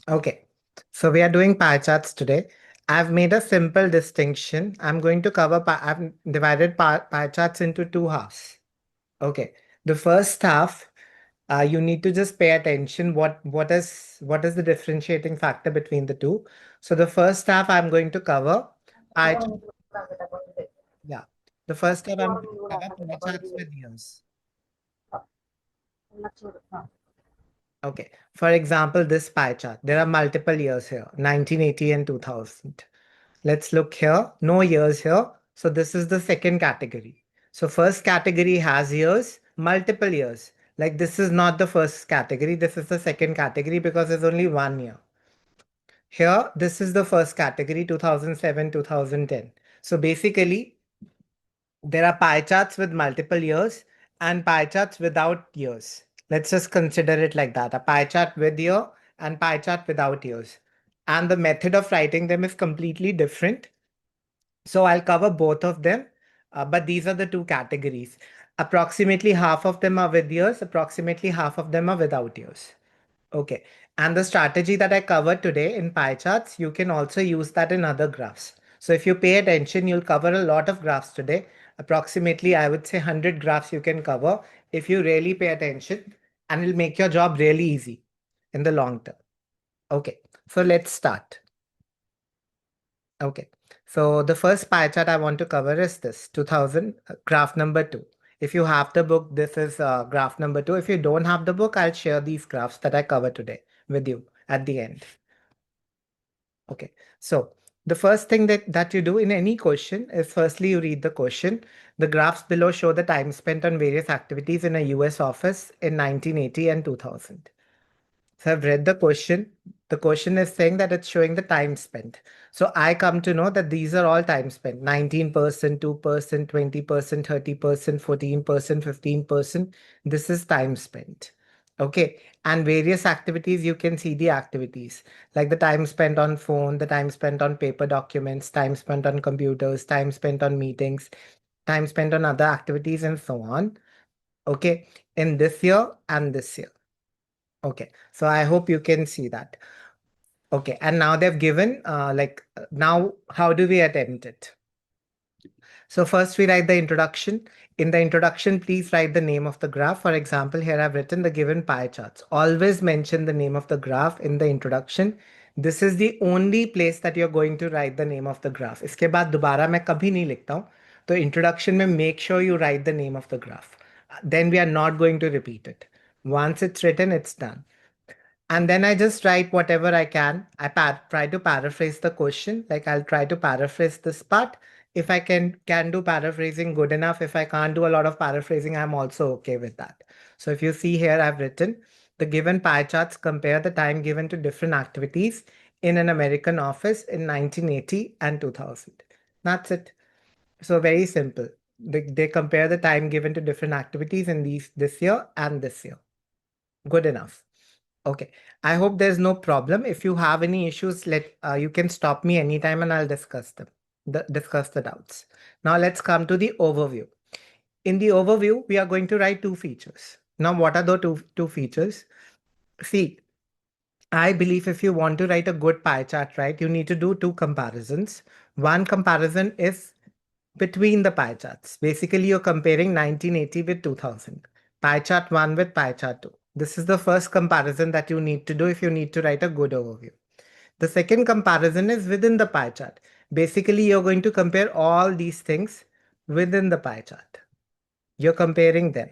Okay, so we are doing pie charts today. I've made a simple distinction. I'm going to cover, I've divided pie charts into two halves. Okay, the first half, you need to just pay attention. What is the differentiating factor between the two? So the first half, I'm going to cover pie. Yeah, the first half, I'm going to cover pie charts with years. Okay, for example, this pie chart, there are multiple years here, 1980 and 2000. Let's look here, no years here. So this is the second category. So first category has years, multiple years. Like this is not the first category, this is the second category because there's only 1 year. Here, this is the first category, 2007, 2010. So basically, there are pie charts with multiple years and pie charts without years. Let's just consider it like that, a pie chart with year and pie chart without years. And the method of writing them is completely different. So I'll cover both of them, but these are the two categories. Approximately half of them are with years, approximately half of them are without years. Okay. And the strategy that I covered today in pie charts, you can also use that in other graphs. So if you pay attention, you'll cover a lot of graphs today. Approximately, I would say 100 graphs you can cover if you really pay attention, and it'll make your job really easy in the long term. Okay. So let's start. Okay. So the first pie chart I want to cover is this 2000 graph number 2. If you have the book, this is graph number 2. If you don't have the book, I'll share these graphs that I cover today with you at the end. Okay. So the first thing that you do in any question is firstly you read the question. The graphs below show the time spent on various activities in a US office in 1980 and 2000. So I've read the question. The question is saying that it's showing the time spent. So I come to know that these are all time spent. 19%, 2%, 20%, 30%, 14%, 15%. This is time spent. Okay. And various activities, you can see the activities like the time spent on phone, the time spent on paper documents, time spent on computers, time spent on meetings, time spent on other activities, and so on. Okay. In this year and this year. Okay, so I hope you can see that. Okay, and now they've given now how do we attempt it? So first we write the introduction. In the introduction, please write the name of the graph. For example, here I've written the given pie charts. Always mention the name of the graph in the introduction. This is the only place that you're going to write the name of the graph. इसके बाद दोबारा मैं कभी नहीं लिखता हूँ. तो introduction में make sure you write the name of the graph. Then we are not going to repeat it. Once it's written, it's done. And then I just write whatever I can. I try to paraphrase the question. Like I'll try to paraphrase this part. If I can do paraphrasing good enough. If I can't do a lot of paraphrasing, I'm also okay with that. So if you see here, I've written the given pie charts compare the time given to different activities in an American office in 1980 and 2000. That's it. So very simple. They compare the time given to different activities in this year and this year. Good enough. Okay, I hope there's no problem. If you have any issues, you can stop me anytime and I'll discuss them, discuss the doubts. Now let's come to the overview. In the overview, we are going to write two features. Now, what are the two features? See, I believe if you want to write a good pie chart, right, you need to do two comparisons. One comparison is between the pie charts. Basically, you're comparing 1980 with 2000. Pie chart 1 with pie chart 2. This is the first comparison that you need to do if you need to write a good overview. The second comparison is within the pie chart. Basically, you're going to compare all these things within the pie chart. You're comparing them.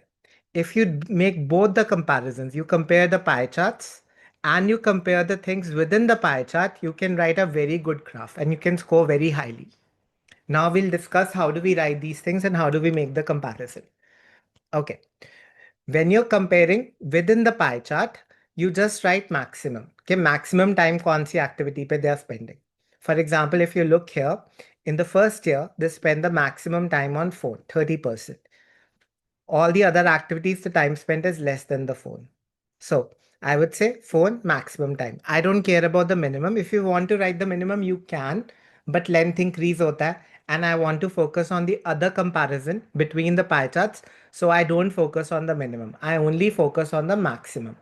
If you make both the comparisons, you compare the pie charts and you compare the things within the pie chart, you can write a very good graph and you can score very highly. Now we'll discuss how do we write these things and how do we make the comparison. Okay. When you're comparing within the pie chart, you just write maximum. Okay, maximum time kaun si activity pe they are spending. For example, if you look here, in the first year, they spend the maximum time on phone, 30%. All the other activities, the time spent is less than the phone. So I would say phone maximum time. I don't care about the minimum. If you want to write the minimum, you can, but length increase hota hai. And I want to focus on the other comparison between the pie charts. So I don't focus on the minimum. I only focus on the maximum.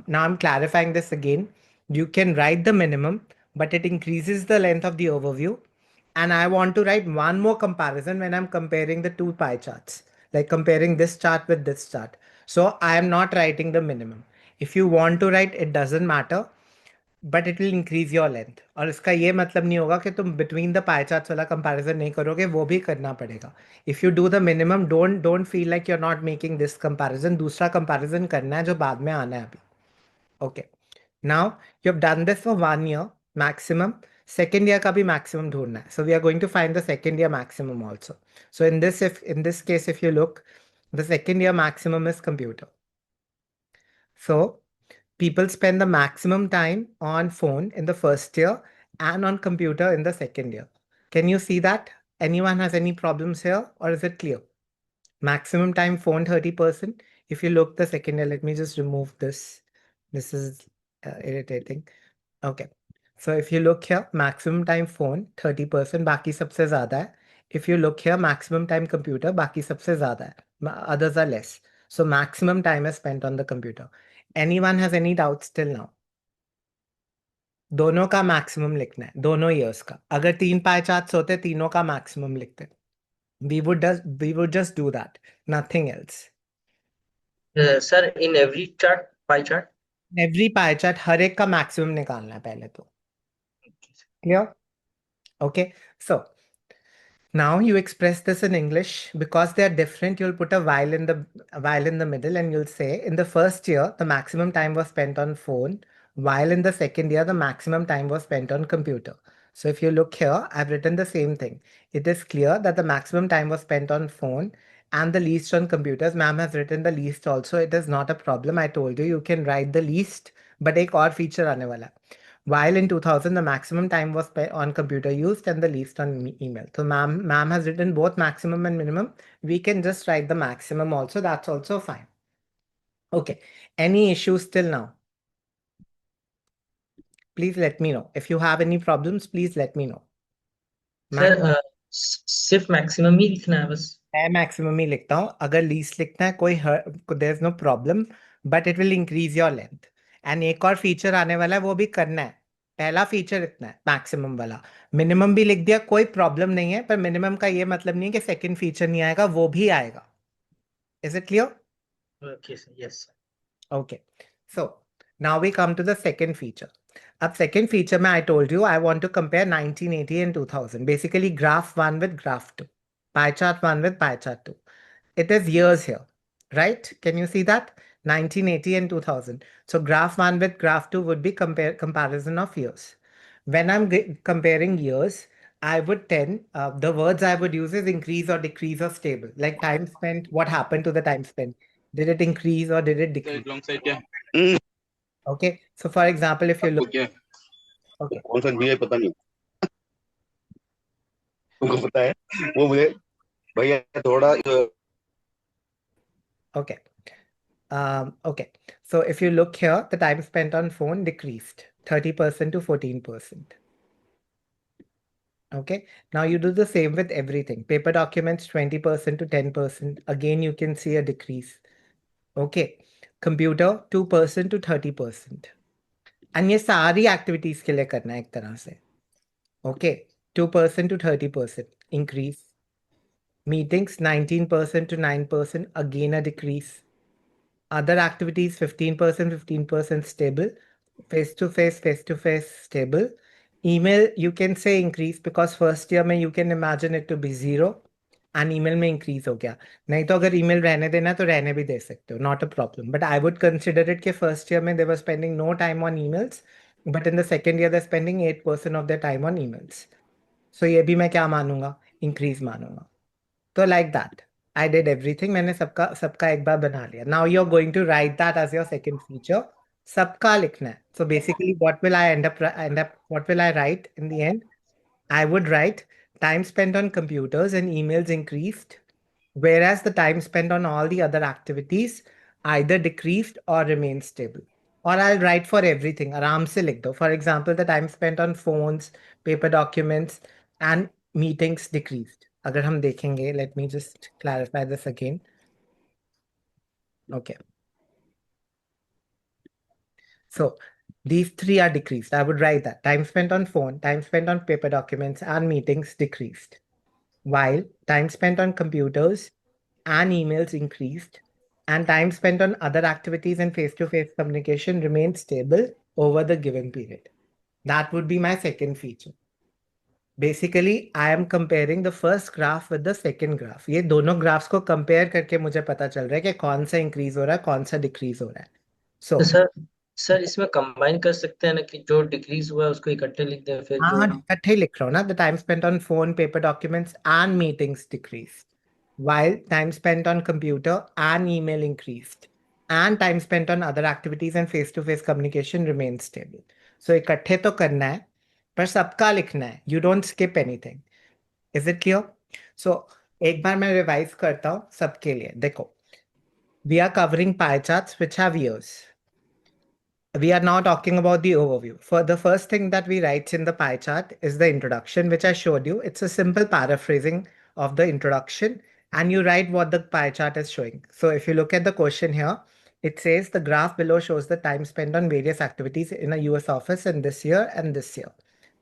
Now I'm clarifying this again. you can write the minimum, but it increases the length of the overview. And I want to write one more comparison when I'm comparing the two pie charts, like comparing this chart with this chart. So I am not writing the minimum. If you want to write, it doesn't matter, but it will increase your length. और इसका ये मतलब नहीं होगा कि तुम between the pie charts वाला comparison नहीं करोगे, वो भी करना पड़ेगा। If you do the minimum, don't don't feel like you are not making this comparison, दूसरा कंपैरिजन करना है जो बाद में आना है अभी। Okay, now you have done this for 1 year maximum. Second year का भी मैक्सिमम ढूंढना है, so we are going to find the second year maximum also. So in this case if you look, the second year maximum is computer. So people spend the maximum time on phone in the first year and on computer in the second year. Can you see that? Anyone has any problems here, or is it clear? Maximum time phone 30%. If you look the second year, let me just remove this. This is irritating. Okay. So if you look here, maximum time phone 30%, बाकी सबसे ज़्यादा है. If you look here, maximum time computer, बाकी सबसे ज़्यादा है. Others are less. So maximum time is spent on the computer. Anyone has any doubts till now? दोनों का मैक्सिमम लिखना है, दोनों ईयर्स का। अगर 3 पाई चार्ट्स होते, तीनों का मैक्सिमम लिखते। We would just do that, nothing else. Sir, in every chart, pie chart? Every pie chart, हर एक का मैक्सिमम निकालना है पहले तो। Clear? Okay. So now you express this in English because they are different. You'll put a while in the middle, and you'll say in the first year the maximum time was spent on phone, while in the second year the maximum time was spent on computer. So if you look here, I've written the same thing. It is clear that the maximum time was spent on phone and the least on computers. Ma'am has written the least also. It is not a problem. I told you can write the least, but एक और feature आने वाला है. While in 2000, the maximum time was spent on computer used and the least on email. So ma'am has written both maximum and minimum. We can just write the maximum also. That's also fine. Okay. Any issues till now? Please let me know. If you have any problems, please let me know. Sir, सिर्फ maximum ही लिखना है बस? मैं maximum ही लिखता हूँ। अगर least लिखना है कोई there is no problem, but it will increase your length. And एक और फीचर आने वाला है, वो भी करना है। पहला फीचर इतना है मैक्सिमम वाला। मिनिमम भी लिख दिया, कोई प्रॉब्लम नहीं है, पर मिनिमम का ये मतलब नहीं है कि सेकंड फीचर नहीं आएगा, वो भी आएगा। Is it clear? Okay, sir. Yes, sir. Okay. So now we come to the second feature. अब second feature में I told you I want to compare 1980 and 2000. Basically graph 1 with graph 2. Pie chart 1 with pie chart 2. It is years here, right? Can you see that? 1980 and 2000. So graph 1 with graph 2 would be comparison of years. When I'm comparing years, I would tend, the words I would use is increase or decrease or stable. Like time spent, what happened to the time spent? Did it increase or did it decrease? Long side क्या Okay. So for example, if you आपको look, क्या okay, कौन सा भी है पता नहीं तुमको पता है वो मुझे भैया थोड़ा okay. Okay. So if you look here, the time spent on phone decreased 30% to 14%. Okay. Now you do the same with everything. Paper documents 20% to 10%. Again, you can see a decrease. Okay. Computer 2% to 30%. And ये सारी activities के लिए करना है एक तरह से. Okay. 2% to 30% increase. Meetings 19% to 9%. Again a decrease. Other activities 15% stable. Face to face stable. Email, you can say increase because first year में you can imagine it to be 0 and email में increase हो गया. नहीं तो अगर email रहने देना तो रहने भी दे सकते हो, not a problem. But I would consider it कि first year में they were spending no time on emails, but in the second year they're spending 8% of their time on emails. So ये भी मैं क्या मानूंगा? Increase मानूंगा. तो like that. I did everything. मैंने सबका सबका एक बार बना लिया. Now you're going to write that as your second feature. सबका लिखना है. So basically, what will I write in the end? I would write time spent on computers and emails increased, whereas the time spent on all the other activities either decreased or remained stable. Or I'll write for everything. आराम से लिख दो. For example, the time spent on phones, paper documents, and meetings decreased. अगर हम देखेंगे, let me just clarify this again. Okay. So These three are decreased. I would write that. Time spent on phone, time spent on paper documents and meetings decreased, while time spent on computers and emails increased, and time spent on other activities and face-to-face communication remained stable over the given period. That would be my second feature. Basically, I am comparing the first graph with the second graph. ये दोनों graphs को compare करके मुझे पता चल रहा है कि कौन सा increase हो रहा है, कौन सा decrease हो रहा है. So, तो सर इसमें कंबाइन कर सकते हैं ना कि जो डिक्रीज हुआ है उसको इकट्ठे लिख दें, फिर जो हाँ इकट्ठे ही लिख रहा हूँ ना. The time spent on phone, paper documents and meetings decreased, while time spent on computer and email increased, and time spent on other activities and face-to-face communication remained stable. So इकट्ठे तो करना है, पर सबका लिखना है. You don't skip anything. Is it clear? So एक बार मैं रिवाइज करता हूँ सबके लिए. देखो, we are covering pie charts which have years. We are now talking about the overview. For the first thing that we write in the pie chart is the introduction, which I showed you. It's a simple paraphrasing of the introduction, and you write what the pie chart is showing. So if you look at the question here, it says the graph below shows the time spent on various activities in a US office in this year and this year.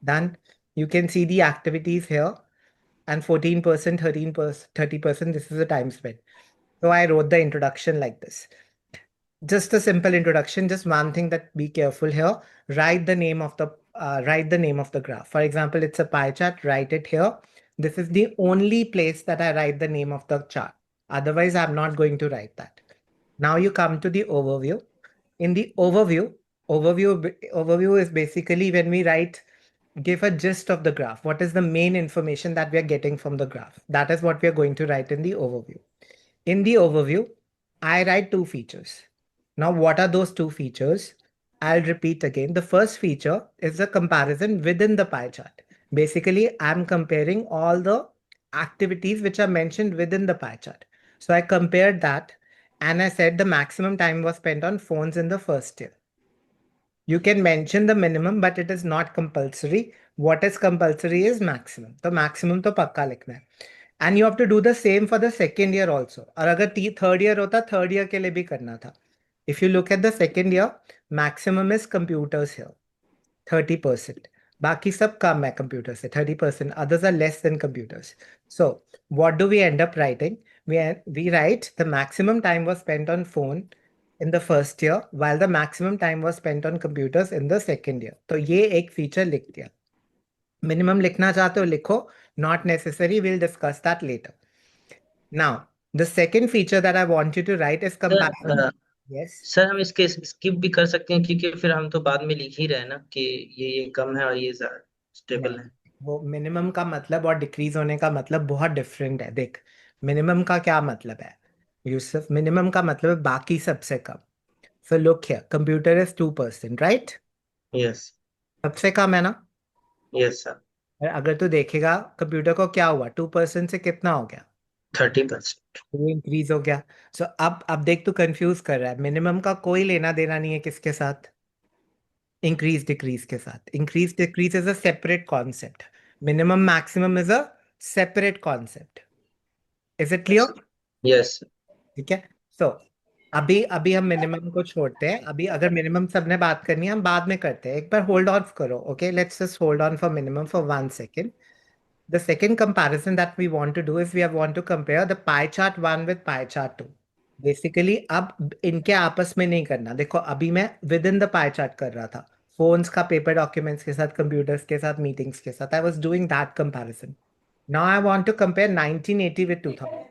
Then you can see the activities here, and 14%, 13%, 30%, this is the time spent. So I wrote the introduction like this. Just a simple introduction. Just one thing that be careful here. Write the name of the graph. For example, it's a pie chart. Write it here. This is the only place that I write the name of the chart. Otherwise, I'm not going to write that. Now you come to the overview. In the overview is basically when we give a gist of the graph. What is the main information that we are getting from the graph? That is what we are going to write in the overview. In the overview, I write two features. Now, what are those two features? I'll repeat again. The first feature is a comparison within the pie chart. Basically, I'm comparing all the activities which are mentioned within the pie chart. So I compared that and I said the maximum time was spent on phones in the first year. You can mention the minimum, but it is not compulsory. What is compulsory is maximum. So maximum तो पक्का लिखना है. And you have to do the same for the second year also. और अगर third year होता, third year के लिए भी करना था. If you look at the second year, maximum is computers here, 30%. बाकी सब कम है computers से, 30%. Others are less than computers. So what do we end up writing? We write the maximum time was spent on phone in the first year, while the maximum time was spent on computers in the second year. तो ये एक feature लिख दिया. Minimum लिखना चाहते हो लिखो. Not necessary. We'll discuss that later. Now, the second feature that I want you to write is comparison. Yes. Sir हम इसके स्किप भी कर सकते हैं क्योंकि फिर हम तो बाद में लिख ही रहे हैं ना कि ये कम है और ये स्टेबल है. वो मिनिमम का मतलब और डिक्रीज होने का मतलब बहुत डिफरेंट है. देख, मिनिमम का क्या मतलब है यूसुफ? मिनिमम का मतलब है बाकी सबसे कम. So look here, computer is 2%, right? Yes. सबसे कम है ना? Yes sir. अगर तू देखेगा कंप्यूटर को क्या हुआ, 2% से कितना हो गया? 30%. वो इंक्रीज हो गया. सो अब देख, तू कंफ्यूज कर रहा है. मिनिमम का कोई लेना देना नहीं है किसके साथ? इंक्रीज डिक्रीज के साथ. Increase decrease is a separate concept. Minimum maximum is a separate concept. Is it clear? Yes. ठीक है. सो अभी अभी हम मिनिमम को छोड़ते हैं. अभी अगर मिनिमम सबने बात करनी है हम बाद में करते हैं. एक बार होल्ड ऑन करो. Okay, let's just hold on for minimum for 1 second. The second comparison that we want to do is we want to compare the pie chart 1 with pie chart 2. Basically, अब इनके आपस में नहीं करना. देखो, अभी मैं with in the pie chart कर रहा था. फोन्स का पेपर डॉक्यूमेंट्स के साथ, कंप्यूटर्स के साथ, मीटिंग्स के साथ. I was doing that comparison. Now I want to compare 1980 with 2000.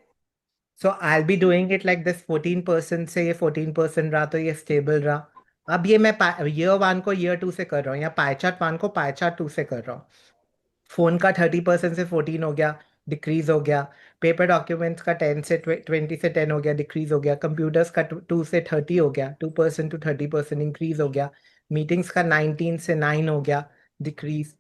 So I will be doing it like this. 14% से ये 14% रहा तो ये स्टेबल रहा. अब ये मैं ईयर 1 को ईयर 2 से कर रहा हूँ, या पाई चार्ट 1 को पाई चार्ट 2 से कर रहा हूँ. फोन का 30% से 14 हो गया, डिक्रीज हो गया. पेपर डॉक्यूमेंट्स का 10 से 20 से 10 हो गया, डिक्रीज हो गया. कंप्यूटर्स का 2 से 30 हो गया, 2% टू 30% इंक्रीज हो गया. मीटिंग्स का 19 से 9 हो गया, decrease.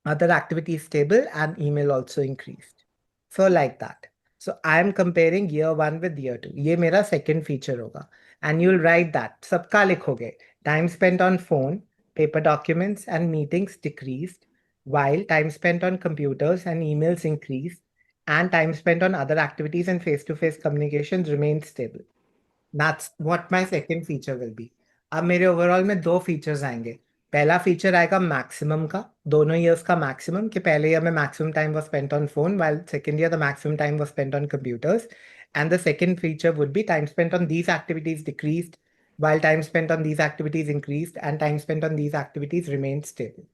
Other activities stable and email also increased. So like that. So I am comparing year 1 with year 2. ये मेरा second feature होगा. And you'll write that. सबका लिखोगे. Time spent on phone, paper documents and meetings decreased, while time spent on computers and emails increased, and time spent on other activities and face-to-face communications remained stable. That's what my second feature will be. अब मेरे overall में दो features आएंगे। पहला feature आएगा maximum का, दोनों years का मैक्सिमम, कि पहले ईयर में maximum time was spent on phone while second year the maximum time was spent on computers. And the second feature would be time spent on these activities decreased while time spent on these activities increased and time spent on these activities remained stable.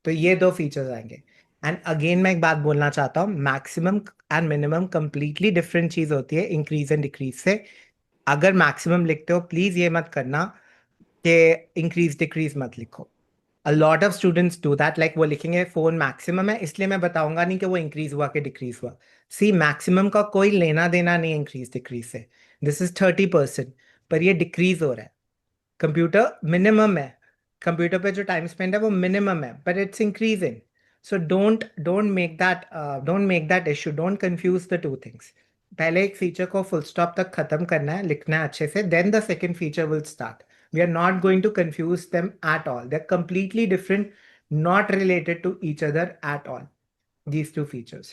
तो ये दो features आएंगे। And again मैं एक बात बोलना चाहता हूँ, maximum and minimum completely different चीज होती है इंक्रीज एंड डिक्रीज से। अगर मैक्सिमम लिखते हो प्लीज ये मत करना कि इंक्रीज डिक्रीज मत लिखो। A lot of students do that, like वो लिखेंगे फोन मैक्सिमम है इसलिए मैं बताऊंगा नहीं कि वो इंक्रीज हुआ कि डिक्रीज हुआ। सी, मैक्सिमम का कोई लेना देना नहीं इंक्रीज डिक्रीज से। दिस इज 30%, पर ये डिक्रीज हो रहा है। कंप्यूटर मिनिमम है, कंप्यूटर पे जो टाइम स्पेंड है वो मिनिमम है, but it's increasing. So don't make that issue, don't confuse the two things. पहले एक फीचर को फुल स्टॉप तक खत्म करना है, लिखना है अच्छे से, then the second feature will start. We are not going to confuse them at all, they are completely different, not related to each other at all, these two features.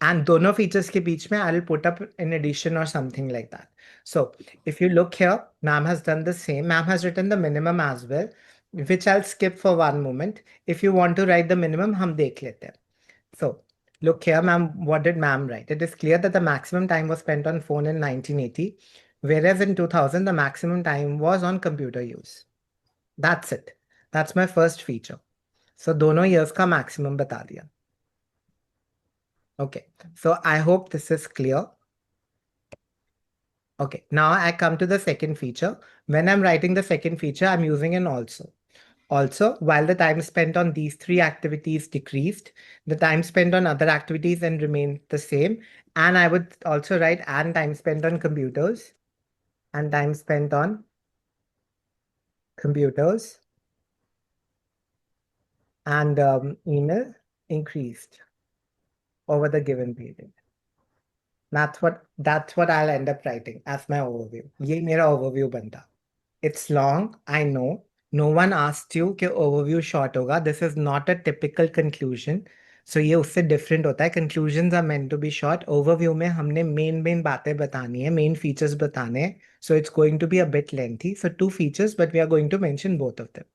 And दोनों features के बीच में I'll put up an addition or something like that. So if you look here, ma'am has done the same. Ma'am has written the minimum as well, which I'll skip for one moment. If you want to write the minimum, हम देख लेते हैं. So look here, ma'am, what did ma'am write? It is clear that the maximum time was spent on phone in 1980, whereas in 2000, the maximum time was on computer use. That's it. That's my first feature. So दोनों years का maximum बता दिया. Okay, so I hope this is clear. Okay, now I come to the second feature. When I'm writing the second feature, I'm using an also. Also, while the time spent on these three activities decreased, the time spent on other activities then remained the same. And I would also write and time spent on computers and time spent on computers and email increased over the given period. That's what I'll end up writing as my overview. ये मेरा overview बनता. It's long, I know. No one asked you कि overview short होगा. This is not a typical conclusion. So ये उससे different होता है. Conclusions are meant to be short. Overview में हमने main बातें बतानी है, main features बताने हैं. So it's going to be a bit lengthy. So two features, but we are going to mention both of them.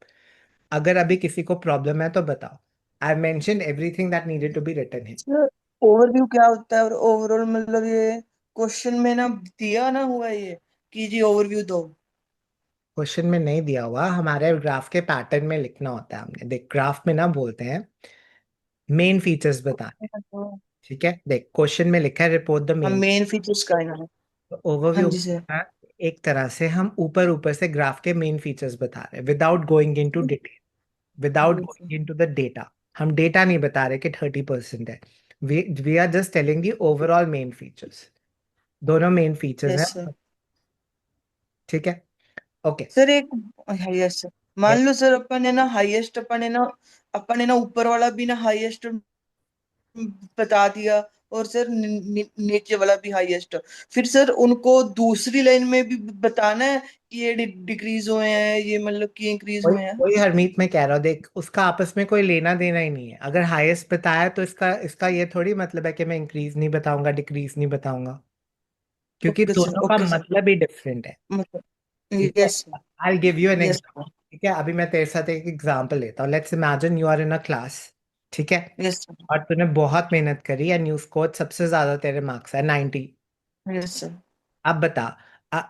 अगर अभी किसी को problem है तो बताओ. I've mentioned everything that needed to be written here. Sir overview क्या होता है और ओवरऑल मतलब ये क्वेश्चन में ना दिया ना हुआ है ये कि जी ओवरव्यू दो। क्वेश्चन में नहीं दिया हुआ, हमारे ग्राफ के पैटर्न में लिखना होता है। हमने देख ग्राफ में ना बोलते हैं मेन फीचर्स बताने, ठीक है। देख क्वेश्चन में लिखा है रिपोर्ट द हम मेन मेन फीचर्स का है ना। हाँ ओवरव्यू। जी सर। एक तरह से हम ऊपर ऊपर से ग्राफ के मेन फीचर्स बता रहे हैं without going into detail, without going into the data. हम डेटा नहीं बता रहे कि 30% है। We are just telling the overall main features. दोनों मेन फीचर्स यस हैं, सर। ठीक है। ओके, सर एक यस सर, मान लो सर अपन है ना हाईएस्ट, अपन है ना ऊपर वाला भी ना हाईएस्ट बता दिया और सर नीचे वाला भी हाईएस्ट, फिर सर उनको दूसरी लाइन में भी बताना है कि ये डिक्रीज हुए हैं, ये मतलब कि इंक्रीज वही हुए हैं। वही हरमीत में कह रहा हूँ। देख उसका आपस में कोई लेना देना ही नहीं है। अगर हाईएस्ट बताया तो इसका इसका ये थोड़ी मतलब है कि मैं इंक्रीज नहीं बताऊंगा डिक्रीज नहीं बताऊंगा, क्योंकि दोनों का ओके सर, मतलब ही डिफरेंट है, मतलब ठीक है। Yes sir. I give you an yes example, ठीक है। अभी मैं तेरे साथ एक एग्जाम्पल लेता हूँ। Let's imagine you are in a class, ठीक है, यस सर। और तूने बहुत मेहनत करी एंड यू स्कोर सबसे ज्यादा, तेरे मार्क्स है 90। Yes sir. अब बता,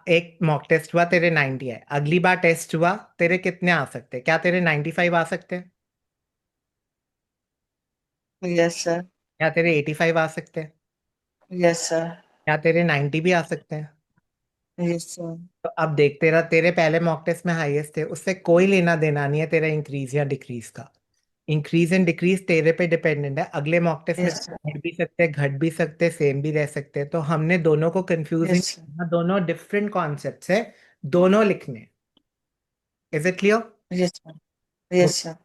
एक मॉक टेस्ट हुआ तेरे 90 है, अगली बार टेस्ट हुआ तेरे कितने आ सकते हैं? क्या तेरे 95 आ सकते हैं? Yes sir. क्या तेरे 85 आ सकते हैं? Yes sir. क्या तेरे 90 भी आ सकते हैं? Yes sir. तो अब देख, तेरे पहले मॉक टेस्ट में हाईएस्ट थे, उससे कोई लेना देना नहीं है तेरा इंक्रीज या डिक्रीज का। इंक्रीज एंड डिक्रीज तेरे पे डिपेंडेंट है। अगले मॉक टेस्ट में यस सर। बढ़ भी सकते हैं, घट भी सकते हैं, सेम भी रह सकते हैं। तो हमने दोनों को कंफ्यूज, यस सर। दोनों डिफरेंट कॉन्सेप्ट्स है, दोनों लिखने। Is it clear? Yes sir. Yes sir.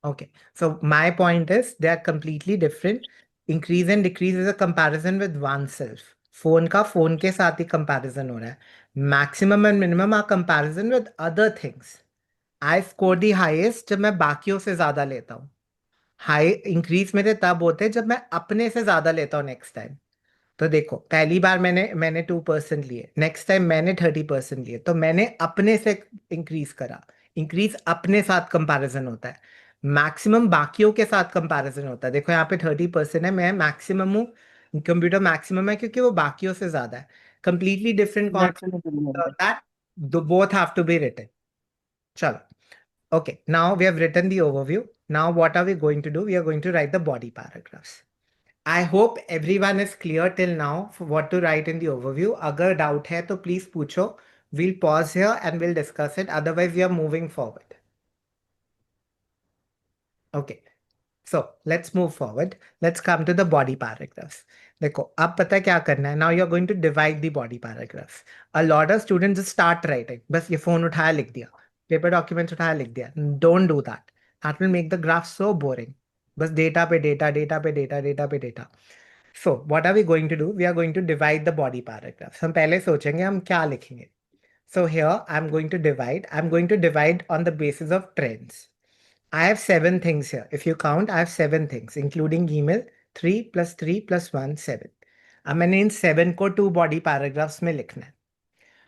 Okay, so my point is they are completely different. Increase and decrease is a comparison with oneself. Phone का फोन के साथ ही comparison हो रहा है। Maximum and minimum are comparison with other things. I score the highest जब मैं बाकियों से ज्यादा लेता हूँ। हाई इंक्रीज मेरे तब होते हैं जब मैं अपने से ज्यादा लेता हूँ नेक्स्ट टाइम। तो देखो पहली बार मैंने 2% लिए, नेक्स्ट टाइम मैंने 30% लिए, तो मैंने अपने से इंक्रीज करा। इंक्रीज अपने साथ कंपैरिजन होता है, मैक्सिमम बाकियों के साथ कंपैरिजन होता है। देखो यहाँ पे 30% है, मैं मैक्सिमम हूँ, कंप्यूटर मैक्सिमम है क्योंकि वो बाकियों से ज्यादा है। Completely different concept that both have to be written. चलो, okay, now we have written the overview. Now what are we going to do? We are going to write the body paragraphs. I hope everyone is clear till now for what to write in the overview. अगर doubt है तो please पूछो. We'll pause here and we'll discuss it. Otherwise, we are moving forward. Okay. So let's move forward. Let's come to the body paragraphs. देखो अब पता है क्या करना है. Now you're going to divide the body paragraphs. A lot of students just start writing. बस ये phone उठाया लिख दिया, paper documents उठाया लिख दिया. Don't do that. That will make the graph so boring. बस data पे data, data पे data, data पे data. So what are we going to do? We are going to divide the body paragraphs. हम पहले सोचेंगे हम क्या लिखेंगे. So here I'm going to divide. I'm going to divide on the basis of trends. I have 7 things here. If you count, I have 7 things, including email. 3 plus 3 plus 1, 7. अब मैंने इन 7 को 2 body paragraphs में लिखना है.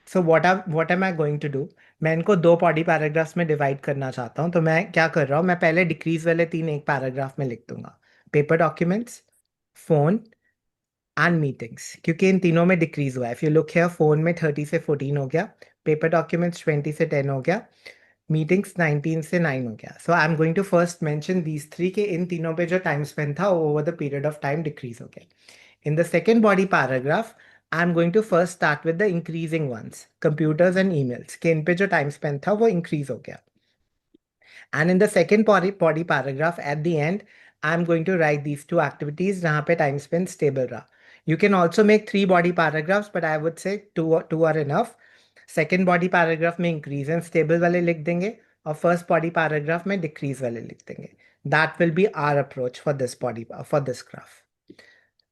So what am I going to do? मैं इनको 2 body paragraphs में divide करना चाहता हूँ. तो मैं क्या कर रहा हूँ, मैं पहले डिक्रीज वाले 3 एक पैराग्राफ में लिख दूंगा. Paper documents, phone and meetings, क्योंकि इन तीनों में डिक्रीज हुआ है. If you look here, phone में 30 से 14 हो गया, पेपर डॉक्यूमेंट्स 20 से 10 हो गया, मीटिंग्स 19 से 9 हो गया. So I am going to first mention these 3 के इन तीनों पे जो टाइम स्पेंड था over the period of time decrease हो गया. In the second body paragraph I am going to first start with the increasing ones, computers and emails के इन पे जो टाइम स्पेंड था वो इंक्रीज हो गया. And in the second body paragraph at the end, I'm going to write these 2 activities जहाँ पे time spent stable रहा. You can also make 3 body paragraphs, but I would say two are enough. Second body paragraph में increase and stable वाले लिख देंगे और first body paragraph में decrease वाले लिख देंगे. That will be our approach for this graph.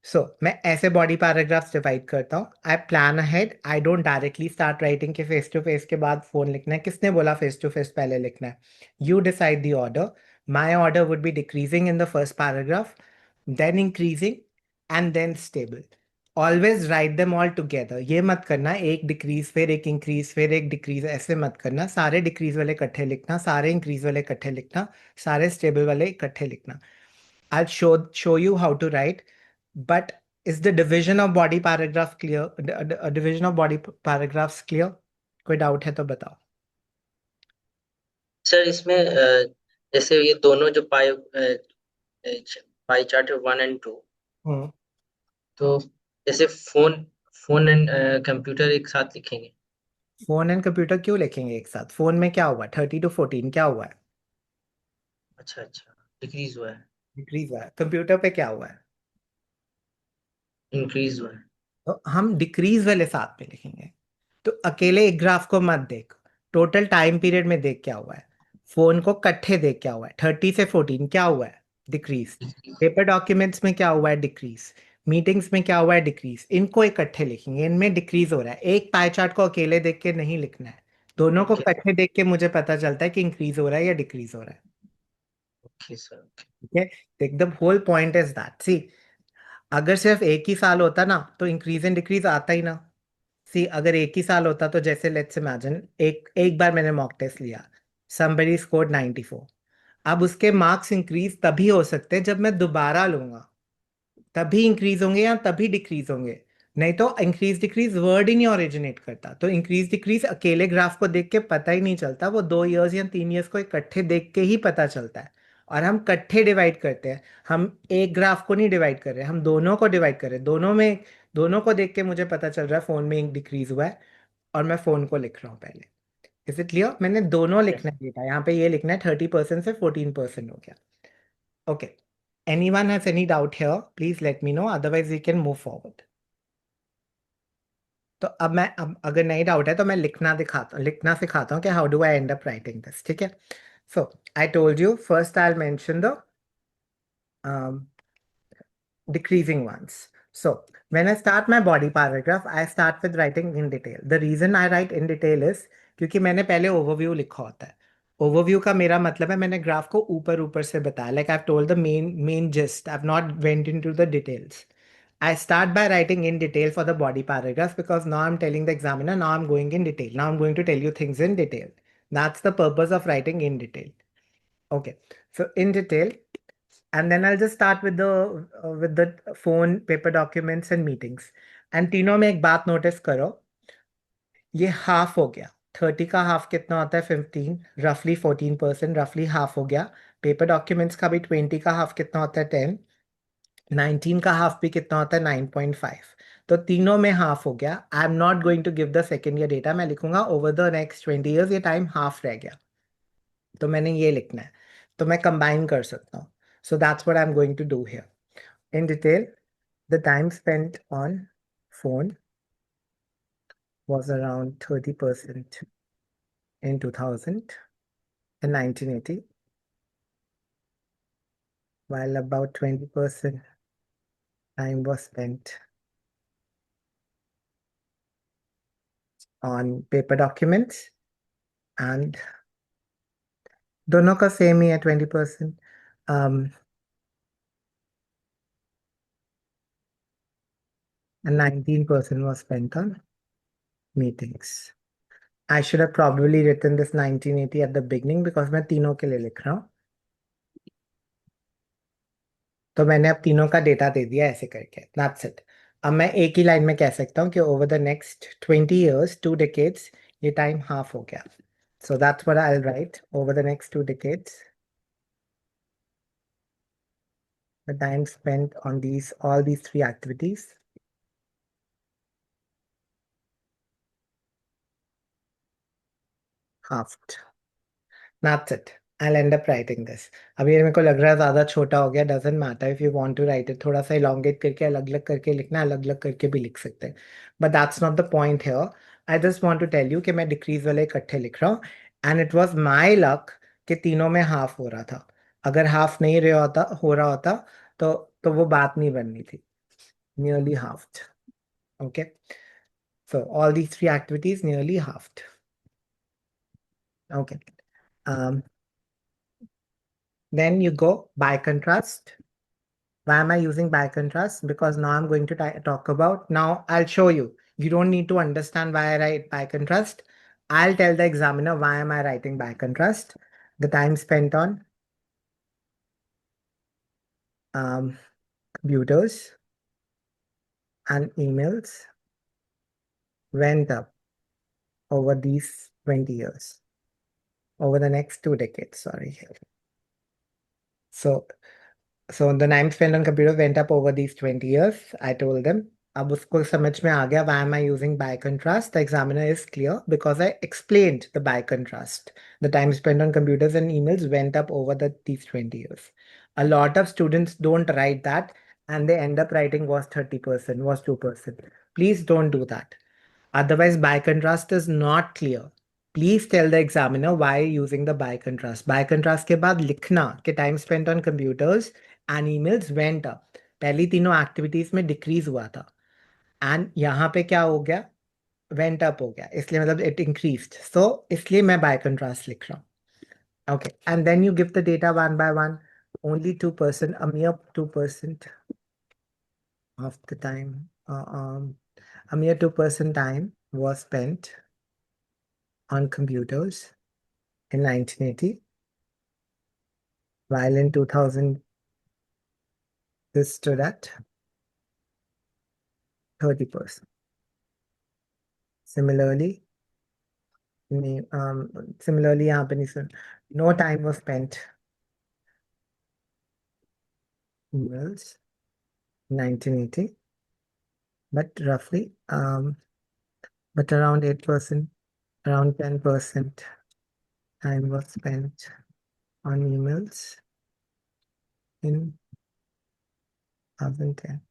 सो मैं ऐसे बॉडी पैराग्राफ्स डिवाइड करता हूँ. I plan ahead. I don't directly start writing के फेस टू फेस के बाद फोन लिखना है. किसने बोला फेस टू फेस पहले लिखना है? You decide the order. My order would be decreasing in the first paragraph, then increasing and then stable. Always write them all together. ये मत करना एक डिक्रीज फिर एक इंक्रीज फिर एक डिक्रीज, ऐसे मत करना. सारे डिक्रीज वाले इकट्ठे लिखना, सारे इंक्रीज वाले इकट्ठे लिखना, सारे स्टेबल वाले इकट्ठे लिखना. I'll show you how to write. But is the division of body paragraph clear? Division of body paragraphs clear? कोई डाउट है तो बताओ. सर इसमें जैसे ये दोनों जो पाई चार्ट है 1 and 2, तो जैसे फोन एंड कंप्यूटर एक साथ लिखेंगे. फोन एंड कंप्यूटर क्यों लिखेंगे एक साथ? फोन में क्या हुआ? 30 to 14 क्या हुआ है? अच्छा डिक्रीज हुआ है. डिक्रीज हुआ है. कंप्यूटर पे क्या हुआ है? इंक्रीज हुआ है. तो हम डिक्रीज वाले साथ में लिखेंगे. तो अकेले एक ग्राफ को मत देख, टोटल टाइम पीरियड में देख क्या हुआ है. फोन को कट्ठे देख क्या हुआ है. 30 से 14 क्या हुआ है? डिक्रीज. पेपर डॉक्यूमेंट्स में क्या हुआ है? डिक्रीज. मीटिंग्स में क्या हुआ है? डिक्रीज. इनको इकट्ठे लिखेंगे, इनमें डिक्रीज हो रहा है. एक पाई चार्ट को अकेले देख के नहीं लिखना है, दोनों को इकट्ठे देख के मुझे पता चलता है कि इंक्रीज हो रहा है या डिक्रीज हो रहा है. Okay sir. ठीक है. The whole point is that, see अगर सिर्फ एक ही साल होता ना तो इंक्रीज एंड डिक्रीज आता ही ना. सी अगर एक ही साल होता तो जैसे लेट्स इमेजिन एक बार मैंने मॉक टेस्ट लिया, समबडी स्कोर्ड 94. अब उसके मार्क्स इंक्रीज तभी हो सकते हैं जब मैं दोबारा लूंगा, तभी इंक्रीज होंगे या तभी डिक्रीज होंगे. नहीं तो इंक्रीज डिक्रीज वर्ड ही नहीं ओरिजिनेट करता. तो इंक्रीज डिक्रीज अकेले ग्राफ को देख के पता ही नहीं चलता, वो 2 इयर्स या 3 इयर्स को इकट्ठे देख के ही पता चलता है. और हम इकट्ठे डिवाइड करते हैं, हम एक ग्राफ को नहीं डिवाइड कर रहे, हम दोनों को डिवाइड कर रहे हैं. दोनों को देख के मुझे पता चल रहा है फोन में एक डिक्रीज हुआ है और मैं फोन को लिख रहा हूँ पहले. Is it clear? मैंने दोनों लिखना है बेटा. यहाँ पे ये लिखना है 30% से 14% हो गया. Okay. Anyone has any doubt here, please let me know. Otherwise, we can move forward. तो अब अगर नहीं डाउट है तो मैं लिखना सिखाता हूँ कि how do I end up writing this. ठीक है. So I told you first I will mention the decreasing ones. So when I start my body paragraph, I start with writing in detail. The reason I write in detail is क्योंकि मैंने पहले overview लिखा होता है. Overview का मेरा मतलब है मैंने ग्राफ को ऊपर ऊपर से बताया, like I have told the main gist, I have not went into the details. I start by writing in detail for the body paragraphs because now I'm telling the examiner, now I'm going in detail. Now I'm going to tell you things in detail. That's the purpose of writing in detail. Okay, so in detail, and then I'll just start with the phone, paper documents and meetings. And तीनों में एक बात notice करो, ये half हो गया. 30 का half कितना होता है? 15, roughly 14%, roughly half हो गया. Paper documents का भी 20 का half कितना होता है? 10. 19 का हाफ भी कितना होता है? 9.5. तो तीनों में हाफ हो गया. I am not going to give the second year data. मैं लिखूंगा ओवर द नेक्स्ट 20 ईयर्स ये टाइम हाफ रह गया. तो मैंने ये लिखना है. तो मैं कंबाइन कर सकता हूँ. So that's what I am going to do here. In detail, the time spent on phone was around 30% in 2000 and 1980, while about 20% time was spent on paper documents, and दोनों का सेम ही है 20%. And 19% was spent on meetings. I should have probably written this 1980 at the beginning because मैं तीनों के लिए लिख रहा हूँ. तो मैंने अब तीनों का डेटा दे दिया ऐसे करके. That's it. अब मैं एक ही लाइन में कह सकता हूँ कि over the next 20 years, 2 decades, ये टाइम हाफ हो गया. So that's what I'll write. Over the next 2 decades, the time spent on all these 3 activities halved. That's it. I'll end up writing this. अभी ये मेरे को लग रहा है ज़्यादा छोटा हो गया. Doesn't matter if you want to write it. थोड़ा सा elongate करके अलग-अलग करके लिखना, अलग-अलग करके भी लिख सकते हैं. But that's not the point here. I just want to tell you कि मैं decrease वाले इकट्ठे लिख रहा हूँ. And it was my luck कि तीनों में half हो रहा था. अगर half नहीं हो रहा होता तो वो बात नहीं बननी थी. Nearly halved. Okay. So all these 3 activities nearly halved. Okay. Then you go by contrast. Why am I using by contrast? Because now I'm going to talk about, now I'll show you. You don't need to understand why I write by contrast. I'll tell the examiner why am I writing by contrast. The time spent on computers and emails went up over these 20 years. Over the next 2 decades, sorry. So the time spent on computers went up over these 20 years. I told them. अब उसको समझ में आ गया why am I using by contrast. The examiner is clear because I explained the by contrast. The time spent on computers and emails went up over these 20 years. A lot of students don't write that and they end up writing was 30%, was 2%. Please don't do that. Otherwise, by contrast is not clear. Please tell the examiner why you're using the by contrast. By contrast के बाद लिखना कि time spent on computers and emails went up. पहली तीनों activities में decrease हुआ था. And यहाँ पे क्या हो गया? Went up हो गया. इसलिए मतलब it increased. So इसलिए मैं by contrast लिख रहा हूँ. Okay. And then you give the data one by one. Only 2%, a mere 2% of the time, a mere 2% time was spent on computers in 1980, while in 2000 this stood at 30%. Similarly, यहाँ पे नहीं सुन, no time was spent emails 1980, but roughly but around 8%, around 10% time was spent on emails in 2010.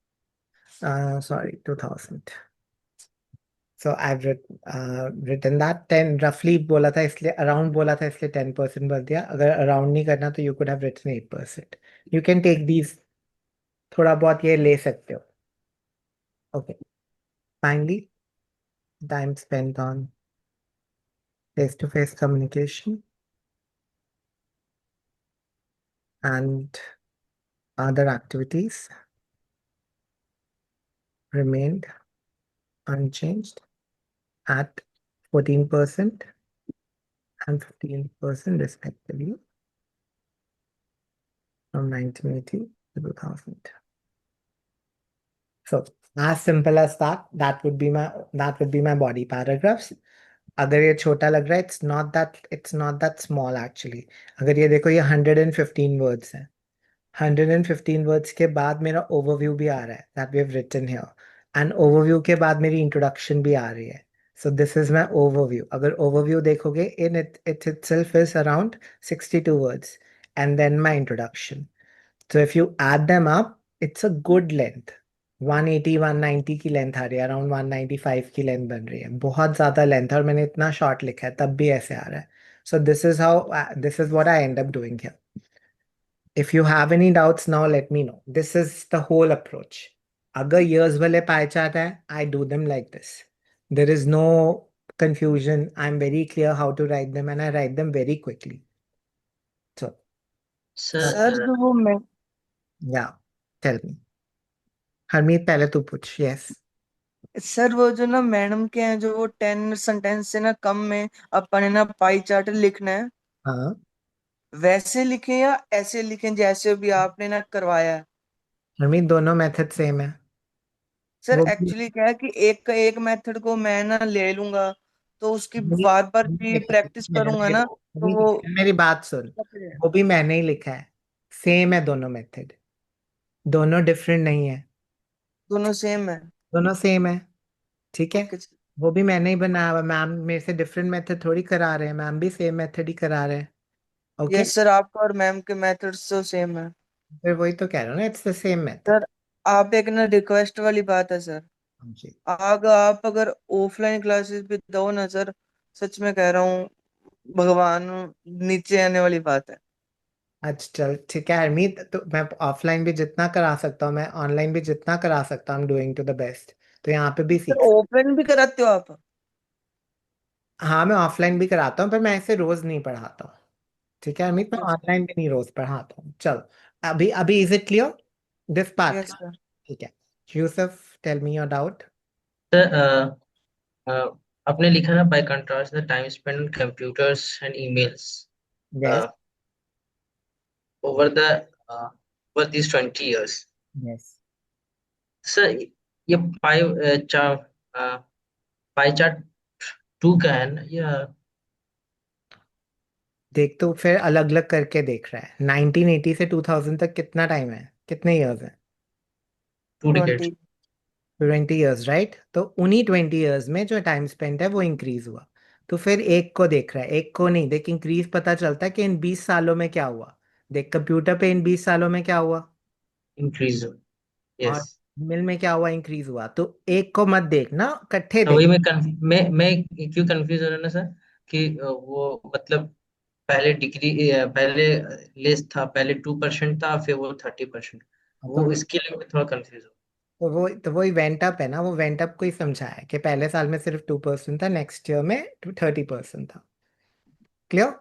Sorry, 2000. So I've written that 10 roughly बोला था इसलिए around बोला था इसलिए 10% भर दिया. अगर around नहीं करना तो you could have written 8%. You can take these, थोड़ा बहुत ये ले सकते हो. Okay. Finally, time spent on face-to-face communication and other activities remained unchanged at 14% and 15% respectively from 1980 to 2000. So as simple as that, that would be my body paragraphs. अगर ये छोटा लग रहा है, it's not that small actually. अगर ये देखो, ये 115 words है. 115 वर्ड्स के बाद मेरा ओवरव्यू भी आ रहा है, that we have written here, and overview के बाद मेरी इंट्रोडक्शन भी आ रही है. So this is my overview. अगर ओवरव्यू देखोगे, in it itself is around 62 words, and then my introduction. So if you add them up, it's a good length. 180 190 की लेंथ आ रही है, अराउंड 195 की लेंथ बन रही है. बहुत ज्यादा लेंथ है, और मैंने इतना शॉर्ट लिखा है तब भी ऐसे आ रहा है. So this is what I end up doing here. If you have any doubts now, let me know. This is the whole approach. अगर years वाले pie chart है, I do them like this. There is no confusion. I'm very clear how to write them, and I write them very quickly. So, sir sir जो वो मैं yeah, tell me. Harmeet, पहले तू पूछ. Yes. Sir वो जो ना मैडम के हैं, जो वो 10 सेंटेंस से ना कम में अपन है ना पाई चार्ट लिखना है, हाँ, वैसे लिखें या ऐसे लिखें जैसे भी आपने ना करवाया है? हरमीत, दोनों मेथड सेम है. सर वो भी एक्चुअली क्या है कि एक मेथड को मैं ना ले लूंगा, तो उसकी हरमीत, बार बार हरमीत भी एक प्रैक्टिस second, करूंगा ना, तो हरमीत, वो मेरी बात सुन. वो भी मैंने ही लिखा है. सेम है दोनों मेथड. दोनों डिफरेंट नहीं है. दोनों सेम है। दोनों सेम है. ठीक है. ओके वो भी मैंने ही बनाया हुआ. मैम मेरे से डिफरेंट मेथड थोड़ी करा रहे हैं. मैम भी सेम मेथड ही करा रहे हैं. ओके. यस सर, आपका और मैम के मेथड्स तो सेम है। फिर वही तो कह रहा हूँ ना, it's the same method. Sir आप एक ना रिक्वेस्ट वाली बात है सर, जी. आप अगर ऑफलाइन क्लासेस भी दो ना सर, सच में कह रहा हूँ, भगवान नीचे आने वाली बात है। अच्छा चल ठीक है हरमीत, तो मैं ऑफलाइन भी जितना करा सकता हूँ, मैं ऑनलाइन भी जितना करा सकता हूँ, डूइंग टू द बेस्ट. तो यहाँ पे भी सर सीख. ऑफलाइन भी कराते हो आप? हाँ, मैं ऑफलाइन भी कराता हूँ, पर मैं ऐसे रोज नहीं पढ़ाता हूँ. ठीक है हरमीत, मैं ओके सर। ऑनलाइन भी नहीं रोज पढ़ाता हूँ. चलो, अभी अभी is it clear, this part? Yes sir. ठीक है. Yusuf, tell me your doubt. Sir आपने लिखा ना by contrast the time spend on computers and emails yes. Over the over these 20 years. Yes. Sir ये पाई चार्ट टू का है ना, या देख, तो फिर अलग अलग करके देख रहा है. 1980 से 2000 तक कितना टाइम है, कितने इयर्स है? 2 decades? 20। 20 years, right. तो उन्हीं 20 इयर्स में जो टाइम स्पेंड है वो इंक्रीज हुआ. तो फिर एक को देख रहा है, एक को नहीं. देख, इंक्रीज पता चलता है कि इन 20 सालों में क्या हुआ. देख, कंप्यूटर पे इन 20 सालों में क्या हुआ, इंक्रीज। और यस। मिल में क्या हुआ, इंक्रीज हुआ. तो एक को मत देखना, इकट्ठे तो वही देख. मैं क्यों कंफ्यूज हो रहा हूँ ना सर, कि वो मतलब पहले डिग्री पहले लेस था, पहले 2% था, फिर वो 30%। तो वो इसके लिए मैं थोड़ा कंफ्यूज हूँ। वो इवेंट अप है ना, वो वेंट अप को ही समझा है कि पहले साल में सिर्फ 2% था, नेक्स्ट ईयर में 30% था. Clear?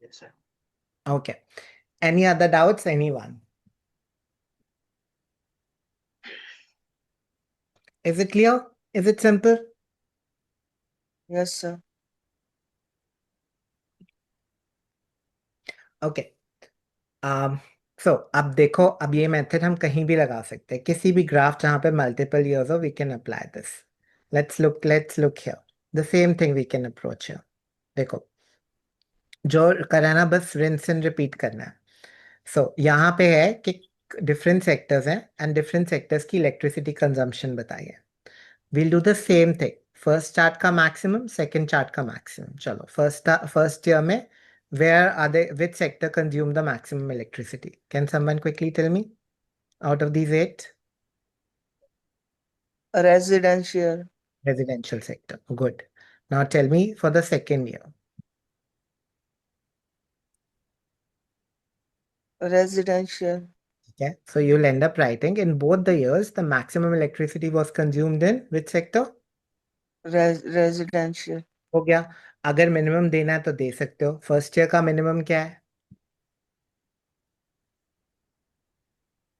Yes, sir. Okay. Any other doubts, anyone? Is it clear? Is it simple? Yes sir. Okay. Um, so अब देखो, अब ये मेथड हम कहीं भी लगा सकते हैं, किसी भी ग्राफ जहाँ पे मल्टीपल इयर्स हो, we can apply this. Let's look here. The same thing we can approach here. देखो, जो कराना, बस रिंस एंड रिपीट करना है. सो यहाँ पे है कि डिफरेंट सेक्टर्स हैं, एंड डिफरेंट सेक्टर्स की इलेक्ट्रिसिटी कंजम्पशन बताइए. We'll do the same thing. First chart का मैक्सिमम, सेकंड चार्ट का मैक्सिमम. चलो, फर्स्ट ईयर में where are they, which sector consume the maximum electricity? Can someone quickly tell me out of these 8? Residential. Residential sector. Good. Now tell me for the second year. Residential. Okay. So you'll end up writing in both the years the maximum electricity was consumed in which sector? Residential. हो गया. अगर minimum देना है तो दे सकते हो. First year का minimum क्या है?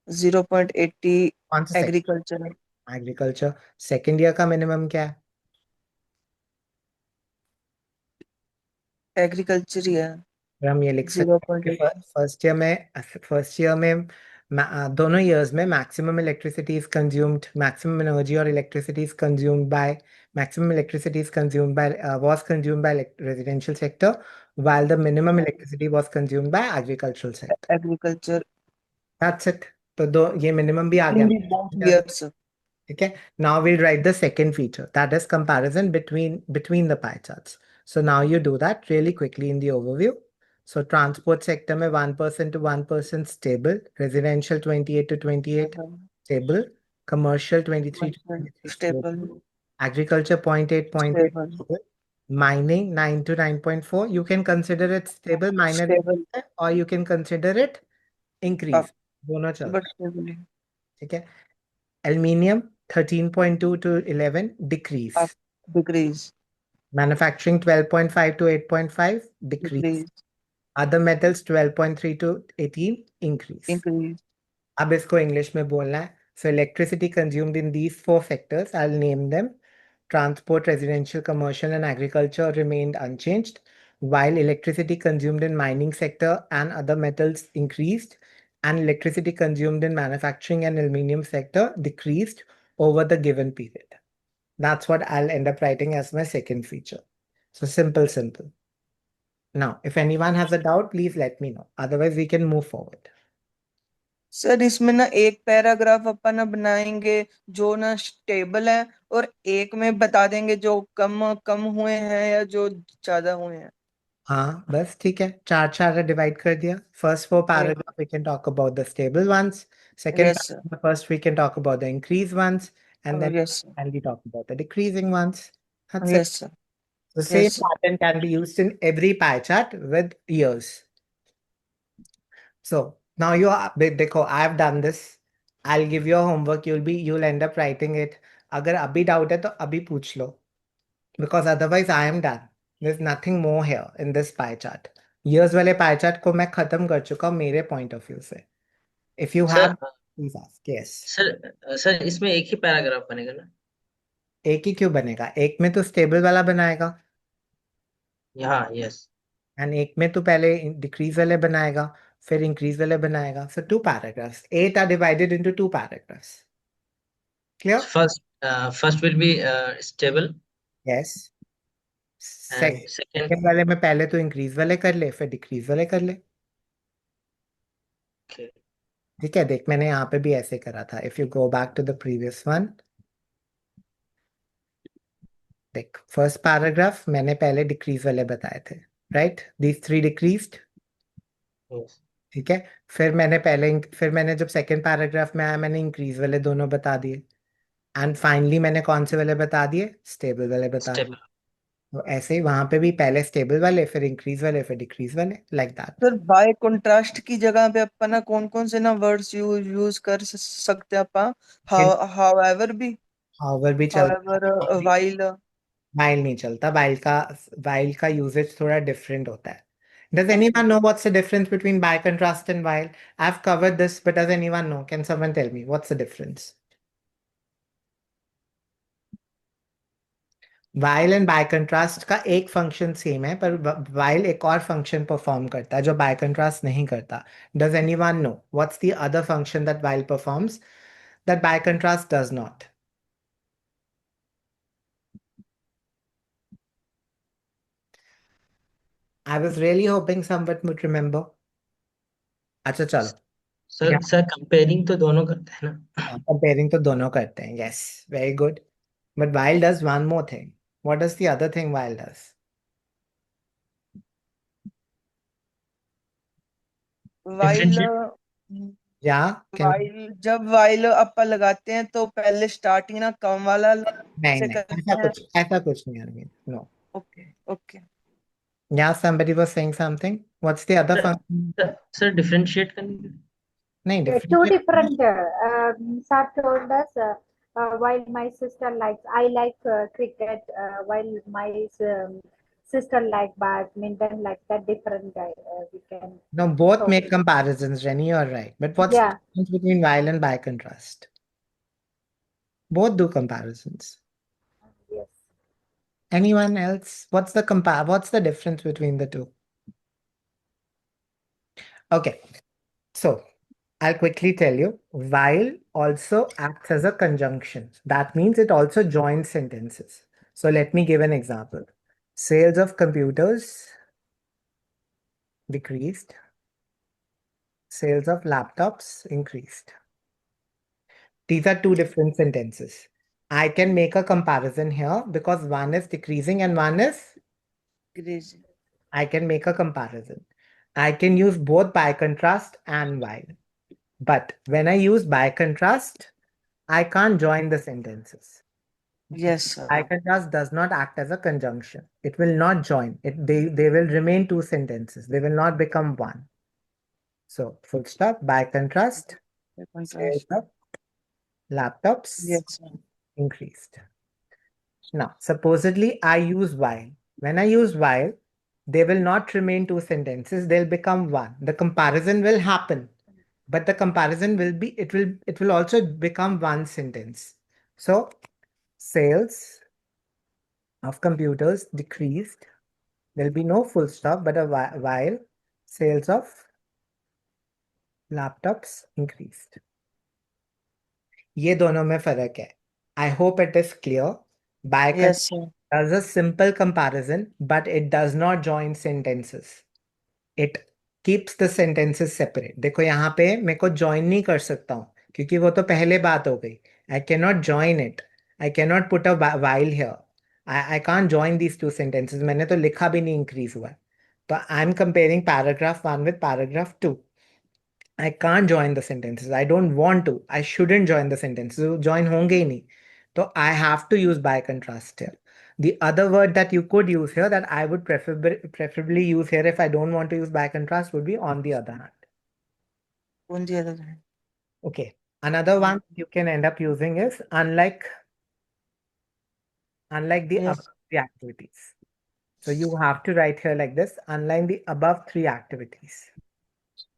0.80 कौन सा sector? Agriculture. Agriculture second year का मिनिमम क्या है? एग्रीकल्चर ही है, फिर हम ये लिख सकते हैं कि 0.8। फर्स्ट ईयर में दोनों ईयर्स में maximum electricity is consumed, maximum energy और electricity is consumed by maximum electricity is consumed by was consumed by residential sector, while the minimum electricity was consumed by agricultural sector. Agriculture That's it. तो दो ये minimum भी आ इन गया. Both years. Okay. Now we'll write the second feature, that is comparison between the pie charts. So now you do that really quickly in the overview. So transport sector में 1% to 1% stable, residential 28 to 28 stable, commercial 23 to 23 stable, stable agriculture 0.8 stable stable, mining 9 to 9.4. You can consider it stable, minor stable or you can consider it increase. दोनों चलता but है. Stable ठीक है. Aluminium 13.2 to 11 decrease. Decrease Manufacturing 12.5 to 8.5 decrease. Decrease Other metals 12.3 to 18 increase. Increase. अब इसको English में बोलना है. So electricity consumed in these four sectors, I'll name them. Transport, residential, commercial, and agriculture remained unchanged, while electricity consumed in mining sector and other metals increased, and electricity consumed in manufacturing and aluminium sector decreased over the given period. That's what I'll end up writing as my second feature. So simple, simple. Now, if anyone has a doubt, please let me know. Otherwise, we can move forward. Sir इसमें ना एक paragraph अपन ना बनाएंगे जो ना stable है, और एक में बता देंगे जो कम कम हुए हैं या जो ज्यादा हुए हैं। हाँ बस ठीक है. चार डिवाइड कर दिया. First four paragraph we can talk about the stable ones. Second yes sir, paragraph, first we can talk about the increased ones, and then yes sir, and we talk about the decreasing ones. That's it. Yes sir, The same yes sir. pattern can be used in every pie chart with years. So now you are, देखो, I've done this. I'll give you a homework. You'll end up writing it. अगर अभी doubt है तो अभी पूछ लो. Because otherwise I am done. There's nothing more here in this pie chart. Years वाले pie chart को मैं खत्म कर चुका हूँ मेरे point of view से. If you sir have, please ask. Yes. Sir इसमें एक ही पैराग्राफ बनेगा ना? एक ही क्यों बनेगा? एक में तो stable वाला बनाएगा, हाँ, यस। and एक में तो पहले decrease वाले बनाएगा, फिर increase वाले बनाएगा. So two paragraphs. 8 are divided into two paragraphs. Clear? First will be stable Yes. And second. Second वाले में पहले तो increase वाले कर ले, फिर decrease वाले कर ले. ठीक है. देख, मैंने यहाँ पे भी ऐसे करा था. If you go back to the previous one, देख, फर्स्ट पैराग्राफ मैंने पहले डिक्रीज वाले बताए थे, राइट? These three decreased. ठीक है. फिर मैंने जब सेकंड पैराग्राफ में आया, मैंने इंक्रीज वाले दोनों बता दिए, एंड फाइनली मैंने कौन से वाले बता दिए? स्टेबल वाले बता दिए. तो ऐसे ही वहां पे भी पहले स्टेबल वाले, फिर इंक्रीज वाले, फिर डिक्रीज वाले, like that. Sir bye contrast की जगह पे अपन ना कौन कौन से ना वर्ड्स यूज कर सकते हैं अपन? हाउएवर भी, हाउएवर भी चलता हाउएवर, है. वाइल। वाइल नहीं चलता. वाइल का यूजेज थोड़ा डिफरेंट होता है. Does anyone know what's the difference between by contrast and while? I've covered this, but does anyone know? Can someone tell me what's the difference? While and by contrast का एक function same है, पर while एक और function perform करता है जो by contrast नहीं करता. Does anyone know what's the other function that while performs that by contrast does not? I was really hoping someone would remember. अच्छा चलो. सर कंपेयरिंग तो दोनों करते हैं ना? कंपेयरिंग तो दोनों करते हैं. Yes, very good. But while does one more thing. What does the other thing while does? While, Yeah, while जब वाइल अपन लगाते हैं तो पहले स्टार्टिंग ना कम वाला नहीं से नहीं, करते हैं। ऐसा कुछ नहीं Arvind. No. Okay okay. Yeah, somebody was saying something. What's the other function? Sir differentiate करने नहीं, Two different. different sir told us while my sister likes I like cricket while my sister like badminton, like that different guy we can No, both so, make comparisons, Rennie, you're right. But what's the yeah difference between while and by contrast? Both do comparisons. Yes. Anyone else? What's the difference between the two? Okay, so I'll quickly tell you. While also acts as a conjunction. That means it also joins sentences. So let me give an example. Sales of computers decreased. Sales of laptops increased. These are two different sentences. I can make a comparison here because one is decreasing and one is Crazy. I can make a comparison. I can use both by contrast and while. But when I use by contrast, I can't join the sentences. Yes, sir. By contrast does not act as a conjunction. It will not join. They will remain two sentences. They will not become one. So full stop, by contrast, By sales contrast. of laptops Yes, sir. increased. Now, supposedly I use while. When I use while, they will not remain two sentences, they'll become one. The comparison will happen, but the comparison will be, it will also become one sentence. So, sales of computers decreased. There'll be no full stop, but a while sales of laptops increased. ये दोनों में फर्क है. I hope it is clear. By Yes, sir. does a simple comparison, but it does not join sentences. It keeps the sentences separate. देखो यहाँ पे मैं को join नहीं कर सकता हूँ क्योंकि वो तो पहले बात हो गई. I cannot join it. I cannot put a while here. I can't join these two sentences. मैंने तो लिखा भी नहीं increase हुआ. तो I'm comparing paragraph 1 with paragraph 2. I can't join the sentences. I don't want to. I shouldn't join the sentences. वो join होंगे ही नहीं. So I have to use by contrast here. The other word that you could use here that I would preferably use here if I don't want to use by contrast would be on the other hand. On the other hand. Okay. Another one you can end up using is unlike the Yes. above three activities. So you have to write here like this, unlike the above three activities.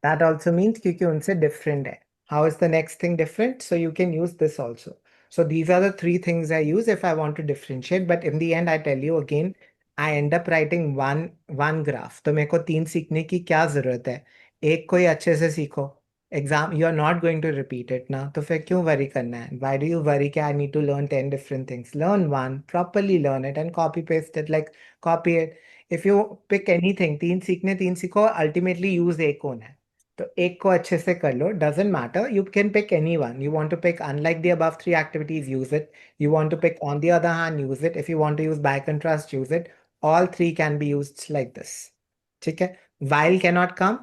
That also means क्योंकि उनसे different है. How is the next thing different? So you can use this also. So these are the three things I use if I want to differentiate. But in the end, I tell you again, I end up writing one graph. तो मेरे को तीन सीखने की क्या जरूरत है? एक कोई अच्छे से सीखो. Exam, you are not going to repeat it ना. तो फिर क्यों worry करना है? Why do you worry कि I need to learn 10 different things? Learn one, properly learn it and copy paste it, like copy it. If you pick anything, तीन सीखो, ultimately use एक होना है. तो एक को अच्छे से कर लो. Doesn't matter. You can pick anyone. You want to pick unlike the above three activities, use it. You want to pick on the other hand, use it. If you want to use by contrast, use it. All three can be used like this. ठीक है? While cannot come.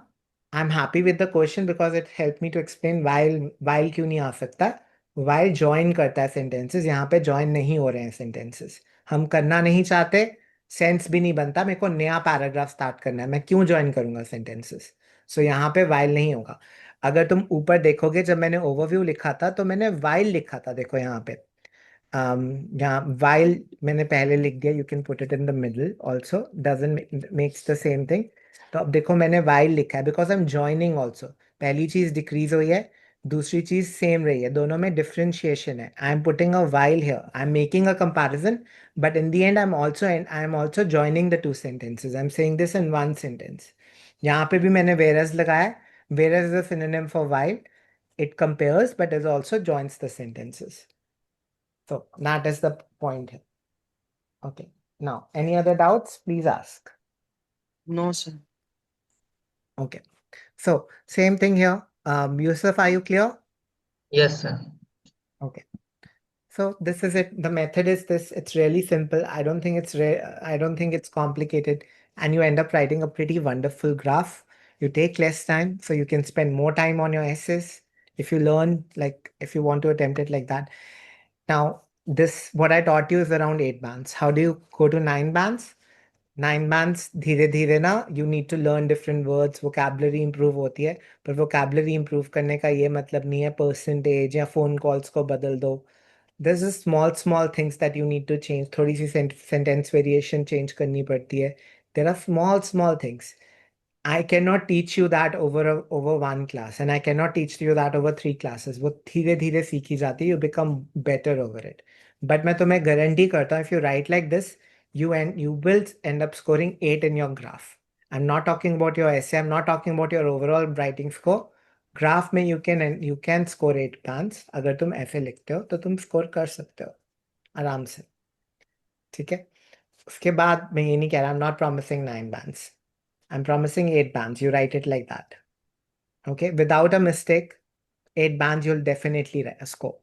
I'm happy with the question because it helped me to explain while क्यों नहीं आ सकता. While join करता है sentences. यहाँ पे join नहीं हो रहे हैं sentences. हम करना नहीं चाहते. सेंस भी नहीं बनता. मेरे को नया पैराग्राफ स्टार्ट करना है. मैं क्यों ज्वाइन करूंगा सेंटेंसेस? सो यहाँ पे वाइल नहीं होगा. अगर तुम ऊपर देखोगे जब मैंने ओवरव्यू लिखा था तो मैंने वाइल लिखा था. देखो यहाँ पे यहाँ वाइल मैंने पहले लिख दिया. You can put it in the middle also. Doesn't makes the same thing. तो अब देखो मैंने वाइल लिखा है because I am joining also. पहली चीज डिक्रीज हुई है, दूसरी चीज सेम रही है. दोनों में डिफरेंशिएशन है. I am putting a while here. I am making a comparison, but in the end I'm also joining the two sentences. I'm saying this in one sentence. यहाँ पे भी मैंने whereas लगाया. Whereas is a synonym for while. It compares but it also joins the sentences. So that is the point here. Okay. Now, any other doubts? Please ask. No, sir. Okay. So same thing here. Yusuf, are you clear? Yes, sir. Okay. So this is it. The method is this. It's really simple. I don't think it's complicated. And you end up writing a pretty wonderful graph. You take less time, so you can spend more time on your essays. If you learn, like if you want to attempt it like that. Now, what I taught you is around 8 bands. How do you go to 9 bands? 9 bands, धीरे धीरे ना, you need to learn different words, vocabulary improve होती है. पर vocabulary improve करने का ये मतलब नहीं है percentage या phone calls को बदल दो. There's just small things that you need to change. थोड़ी सी sentence variation change करनी पड़ती है. There are small things. I cannot teach you that over one class, and I cannot teach you that over 3 classes. वो धीरे धीरे सीखी जाती है. You become better over it. But मैं तुम्हें गारंटी करता हूँ, if you write like this, you will end up scoring 8 in your graph. I'm not talking about your essay. I'm not talking about your overall writing score. Graph में you can score 8 bands. अगर तुम ऐसे लिखते हो तो तुम score कर सकते हो आराम से. ठीक है. उसके बाद मैं ये नहीं कह रहा, I'm not promising 9 bands. I'm promising 8 bands. You write it like that. Okay, without a mistake, 8 bands you'll definitely score.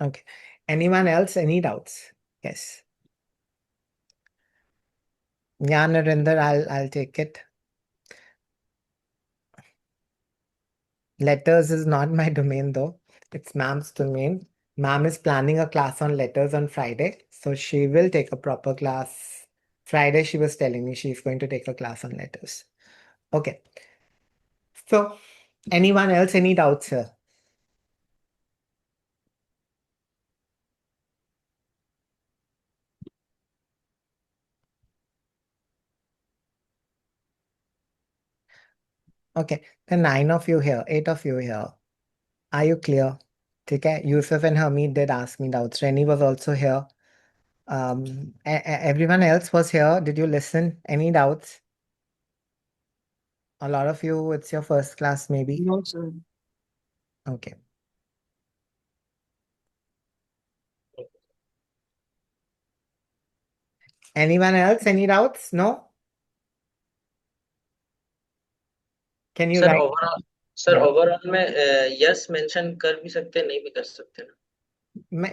Okay. Anyone else? Any doubts? Yes. Yeah, Narinder, I'll take it. Letters is not my domain though. It's ma'am's domain. Ma'am is planning a class on letters on Friday, so she will take a proper class. Friday, she was telling me she's going to take a class on letters. Okay. So, anyone else? Any doubts here? Okay, the 9 of you here, 8 of you here. Are you clear? Okay, Yusuf and Hamid did ask me doubts. Reni was also here. Everyone else was here. Did you listen? Any doubts? A lot of you, it's your first class, maybe. No, sir. Okay. Anyone else? Any doubts? No? Can you sir write? Overall sir Yeah. Overall में yes mention कर भी सकते हैं, नहीं भी कर सकते ना.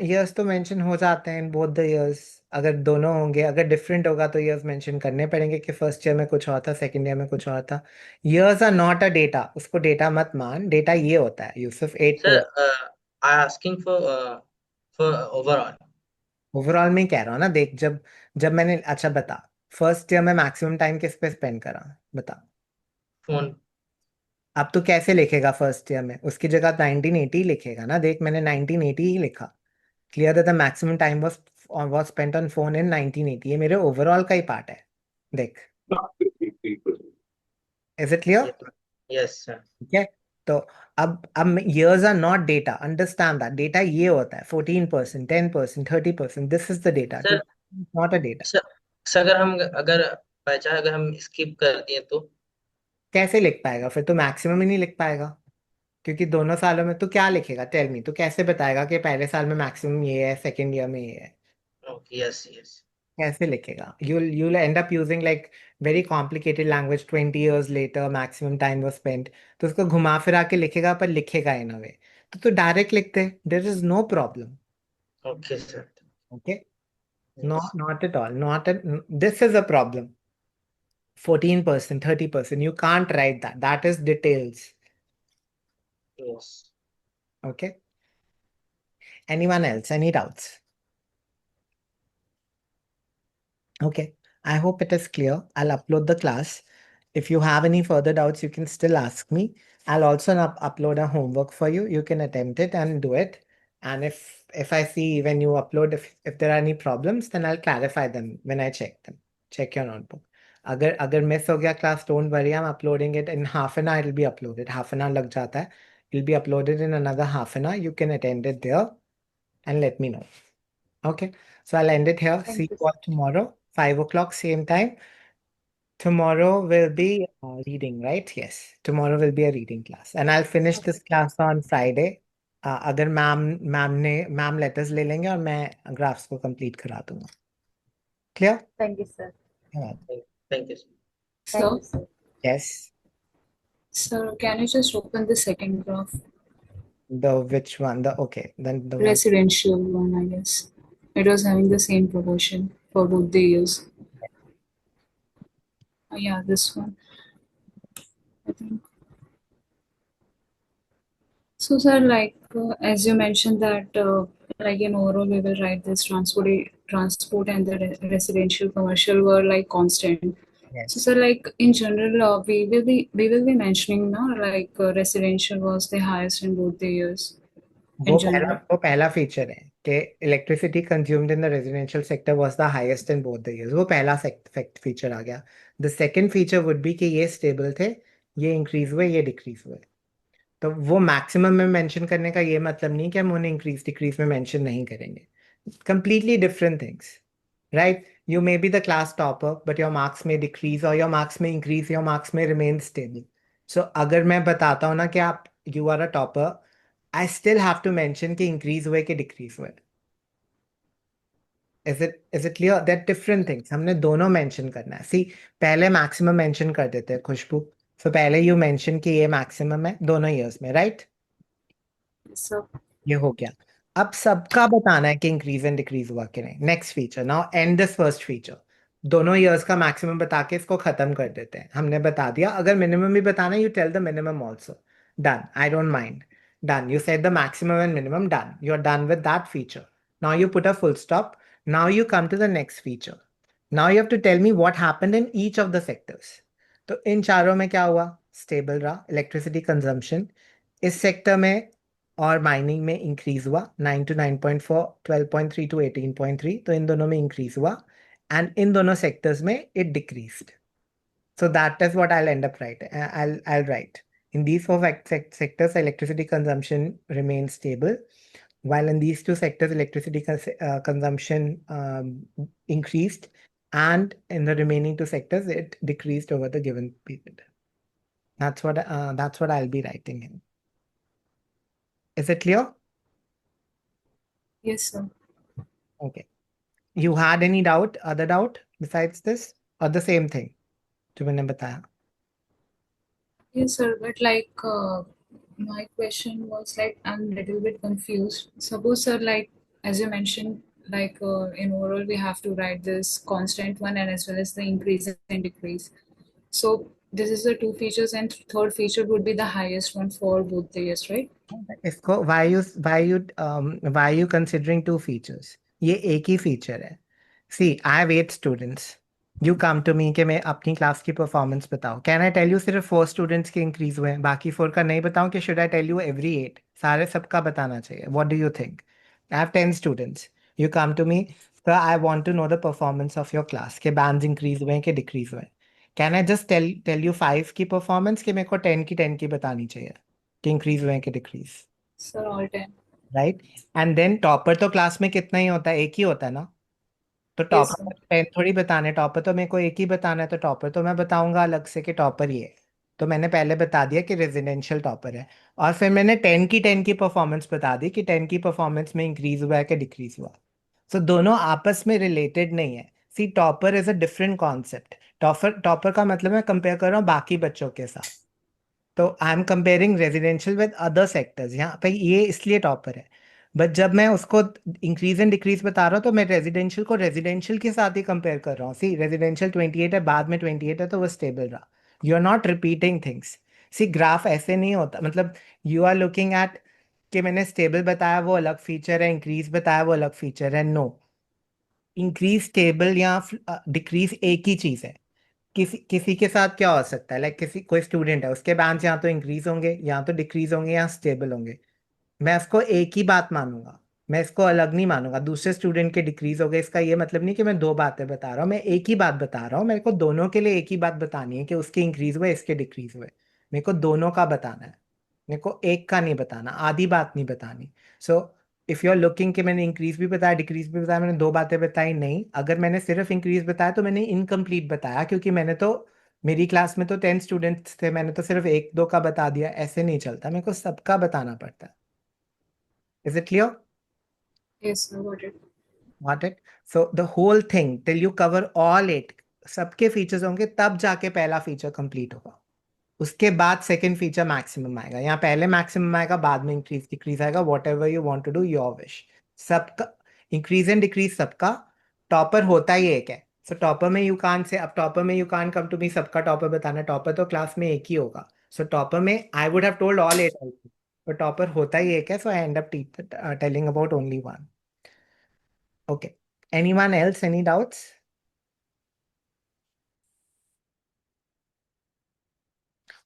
Years तो मेंशन हो जाते हैं इन बोथ द years. अगर दोनों होंगे, अगर डिफरेंट होगा तो years मेंशन करने पड़ेंगे कि फर्स्ट ईयर में कुछ और था, सेकंड ईयर में कुछ और था. Years are not a data. उसको डेटा मत मान. डेटा ये होता है Yusuf 8 sir I asking for overall. Overall में ही कह रहा हूँ ना. देख, जब जब मैंने, अच्छा बता, फर्स्ट ईयर में मैक्सिमम टाइम किस पे स्पेंड करा, बता. फोन. अब तू कैसे लिखेगा फर्स्ट ईयर में? उसकी जगह 1980 लिखेगा ना. देख, मैंने 1980 ही लिखा. Clear that the maximum time was spent on phone in 1980. ये मेरे ओवरऑल का ही पार्ट है. देख, is it clear? Yes sir. ठीक है. तो अब years are not data. Understand that. Data ये होता है 14%, 10%, 30%. This is the data. Sir Not a data. Sir अगर बाय चांस अगर हम स्किप कर दिए तो कैसे लिख पाएगा फिर? तो मैक्सिमम ही नहीं लिख पाएगा, क्योंकि दोनों सालों में तू क्या लिखेगा? Tell me. तू कैसे बताएगा कि पहले साल में मैक्सिमम ये है, सेकंड ईयर में ये है? ओके. Yes yes. कैसे लिखेगा? you'll end up using like very complicated language. 20 years later maximum time was spent. तो उसको घुमा फिरा के लिखेगा, पर लिखेगा इन अ वे. तो तू डायरेक्ट लिखते. there is no problem. Okay sir. Okay. Not at all. This is a problem. 14%, 30%. You can't write that. That is details. Yes. Okay. Anyone else? Any doubts? Okay. I hope it is clear. I'll upload the class. If you have any further doubts, you can still ask me. I'll also upload a homework for you. You can attempt it and do it. And if I see when you upload, if there are any problems, then I'll clarify them when I check them. Check your notebook. अगर miss हो गया class, don't worry. I'm uploading it in half an hour. It'll be uploaded. Half an hour लग जाता है. It'll be uploaded in another half an hour. You can attend it there and let me know. Okay. So I'll end it here. Thank See you, you all tomorrow, 5 o'clock, same time. Tomorrow will be reading, right? Yes. Tomorrow will be a reading class. And I'll finish this class on Friday. अगर ma'am letters ले लेंगे और मैं graphs को complete करा दूंगा. Clear? Thank you, sir. Thank you. Thank Sir, you, sir. Yes. sir, can you just open the second graph? The which one? Okay. Then the one. Residential one, I guess. It was having the same proportion for both the years. Yeah, this one. I think. So, sir, as you mentioned that like in overall we will write this transport and the residential commercial were like constant. Yes. So, sir, like in general, we will be mentioning now like residential was the highest in both the years. वो In general. पहला feature है कि electricity consumed in the residential sector was the highest in both the years. वो पहला feature आ गया. The second feature would be कि ये stable थे, ये इंक्रीज हुए, ये डिक्रीज हुए। तो वो मैक्सिमम में मेंशन करने का ये मतलब नहीं कि हम उन्हें इंक्रीज डिक्रीज में मेंशन नहीं करेंगे। Completely different things, right? You may be the class topper, but your marks may decrease or your marks may increase, your marks may remain stable. So अगर मैं बताता हूँ ना कि आप you are a topper, I still have to mention कि increase हुए कि decrease हुए। Is it clear? They're different things. हमने दोनों mention करना है। See, पहले maximum mention कर देते हैं खुशबू। So पहले you mention कि ये maximum है दोनों years में, right? Yes, sir. ये हो गया। अब सबका बताना है कि इंक्रीज एंड डिक्रीज हुआ कि नहीं। Next feature, now and this first feature. दोनों ईयर्स का मैक्सिमम बता के इसको खत्म कर देते हैं। हमने बता दिया, अगर मिनिमम भी बताना you tell the minimum also. Done, I don't mind. Done, you said the maximum and minimum, done, you are done with that feature. Now you put a full stop. Now you come to the next feature. Now you have to tell me what happened in each of the sectors. तो इन चारों में क्या हुआ? Stable रहा electricity consumption. इस sector में और माइनिंग में इंक्रीज हुआ 9 to 9.4, 12.3 to 18.3, तो इन दोनों में इंक्रीज हुआ। एंड इन दोनों सेक्टर्स में it decreased. So that is what I'll end up writing. I'll write in these four sectors, electricity consumption remains stable, while in these two sectors, electricity consumption increased, and in the remaining two sectors, it decreased over the given period. That's what I'll be writing in. Is it clear? Yes, sir. Okay. You had any doubt, other doubt besides this, or the same thing जो मैंने बताया? Yes, sir. But like, my question was like, I'm a little bit confused. Suppose, sir, like, as you mentioned, like, in oral, we have to write this constant one and as well as the increase and decrease. So this is the two features, and third feature would be the highest one for both the years, right? इसको why you considering two features? ये एक ही feature है। See, I have 8 students. You come to me कि मैं अपनी class की performance बताओ। Can I tell you सिर्फ 4 स्टूडेंट्स के इंक्रीज हुए हैं, बाकी 4 का नहीं बताऊं? कि should I tell you every 8? सारे सबका बताना चाहिए। What do you think? I have 10 students. You come to me, sir, I want to know the performance of your class, के bands इंक्रीज हुए हैं कि डिक्रीज हुए हैं। Can I just tell you 5 की परफॉर्मेंस, कि मेरे को 10 की बतानी चाहिए कि इंक्रीज हुए हैं कि decrease? Sir, all 10. Right. And then topper तो क्लास में कितना ही होता है? एक ही होता है ना। तो Yes, टॉपर sir. 10 थोड़ी बताने, टॉपर तो मेरे को एक ही बताना है। तो टॉपर तो मैं बताऊंगा अलग से कि टॉपर ये है। तो मैंने पहले बता दिया कि रेजिडेंशियल टॉपर है, और फिर मैंने 10 की परफॉर्मेंस बता दी कि 10 की परफॉर्मेंस में इंक्रीज हुआ है कि डिक्रीज हुआ। सो दोनों आपस में रिलेटेड नहीं है। See, topper is a different concept. Topper topper का मतलब मैं कंपेयर कर रहा हूँ बाकी बच्चों के साथ। तो I am comparing residential with other sectors. यहाँ पे ये इसलिए टॉपर है। बट जब मैं उसको इंक्रीज एंड डिक्रीज बता रहा हूँ, तो मैं रेजिडेंशियल को रेजिडेंशियल के साथ ही कंपेयर कर रहा हूँ। सी, रेजिडेंशियल 28 है, बाद में 28 है, तो वो स्टेबल रहा। You are not repeating things. See, graph ऐसे नहीं होता। मतलब यू आर लुकिंग एट कि मैंने स्टेबल बताया वो अलग फीचर है, इंक्रीज बताया वो अलग फीचर है। नो, इंक्रीज स्टेबल या डिक्रीज एक ही चीज है। किसी किसी के साथ क्या हो सकता है? लाइक किसी कोई स्टूडेंट है, उसके बैंड्स या तो इंक्रीज होंगे या तो डिक्रीज होंगे या स्टेबल होंगे। मैं इसको एक ही बात मानूंगा, मैं इसको अलग नहीं मानूंगा। दूसरे स्टूडेंट के डिक्रीज हो गए, इसका ये मतलब नहीं कि मैं दो बातें बता रहा हूँ, मैं एक ही बात बता रहा हूँ। मेरे को दोनों के लिए एक ही बात बतानी है कि उसके इंक्रीज हुए, इसके डिक्रीज हुए। मेरे को दोनों का बताना है, मेरे को एक का नहीं बताना, आधी बात नहीं बतानी। So if you are looking कि मैंने इंक्रीज भी बताया, डिक्रीज भी बताया, मैंने दो बातें बताई, नहीं। अगर मैंने सिर्फ इंक्रीज बताया तो मैंने इनकम्प्लीट बताया, क्योंकि मैंने तो, मेरी क्लास में तो 10 स्टूडेंट्स थे, मैंने तो सिर्फ एक दो का बता दिया। ऐसे नहीं चलता, मेरे को सबका बताना पड़ता है। Is it clear? Yes, sir. Got it. Got it? So the whole thing till you cover all 8, सबके फीचर्स होंगे, तब जाके पहला फीचर कंप्लीट होगा। उसके बाद सेकंड फीचर मैक्सिमम आएगा। यहाँ पहले मैक्सिमम आएगा, बाद में इंक्रीज डिक्रीज आएगा। Whatever you want to do, your wish. सबका इंक्रीज एंड डिक्रीज सबका। टॉपर होता ही एक है। सो टॉपर में यू कान से, अब टॉपर में you can't come to me सबका टॉपर बताना। टॉपर तो क्लास में एक ही होगा। सो टॉपर में I would have told all 8 also, पर टॉपर होता ही एक है। So I end up telling about only one. Okay, anyone else, any doubts?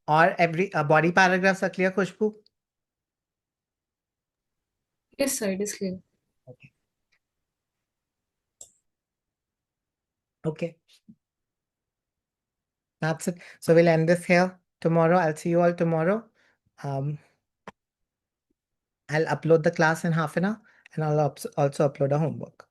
और every body paragraphs are clear, Khushboo? Yes, sir. It is clear. Okay, okay. That's it. So we'll end this here tomorrow. I'll see you all tomorrow. I'll upload the class in half an hour and I'll also upload a homework.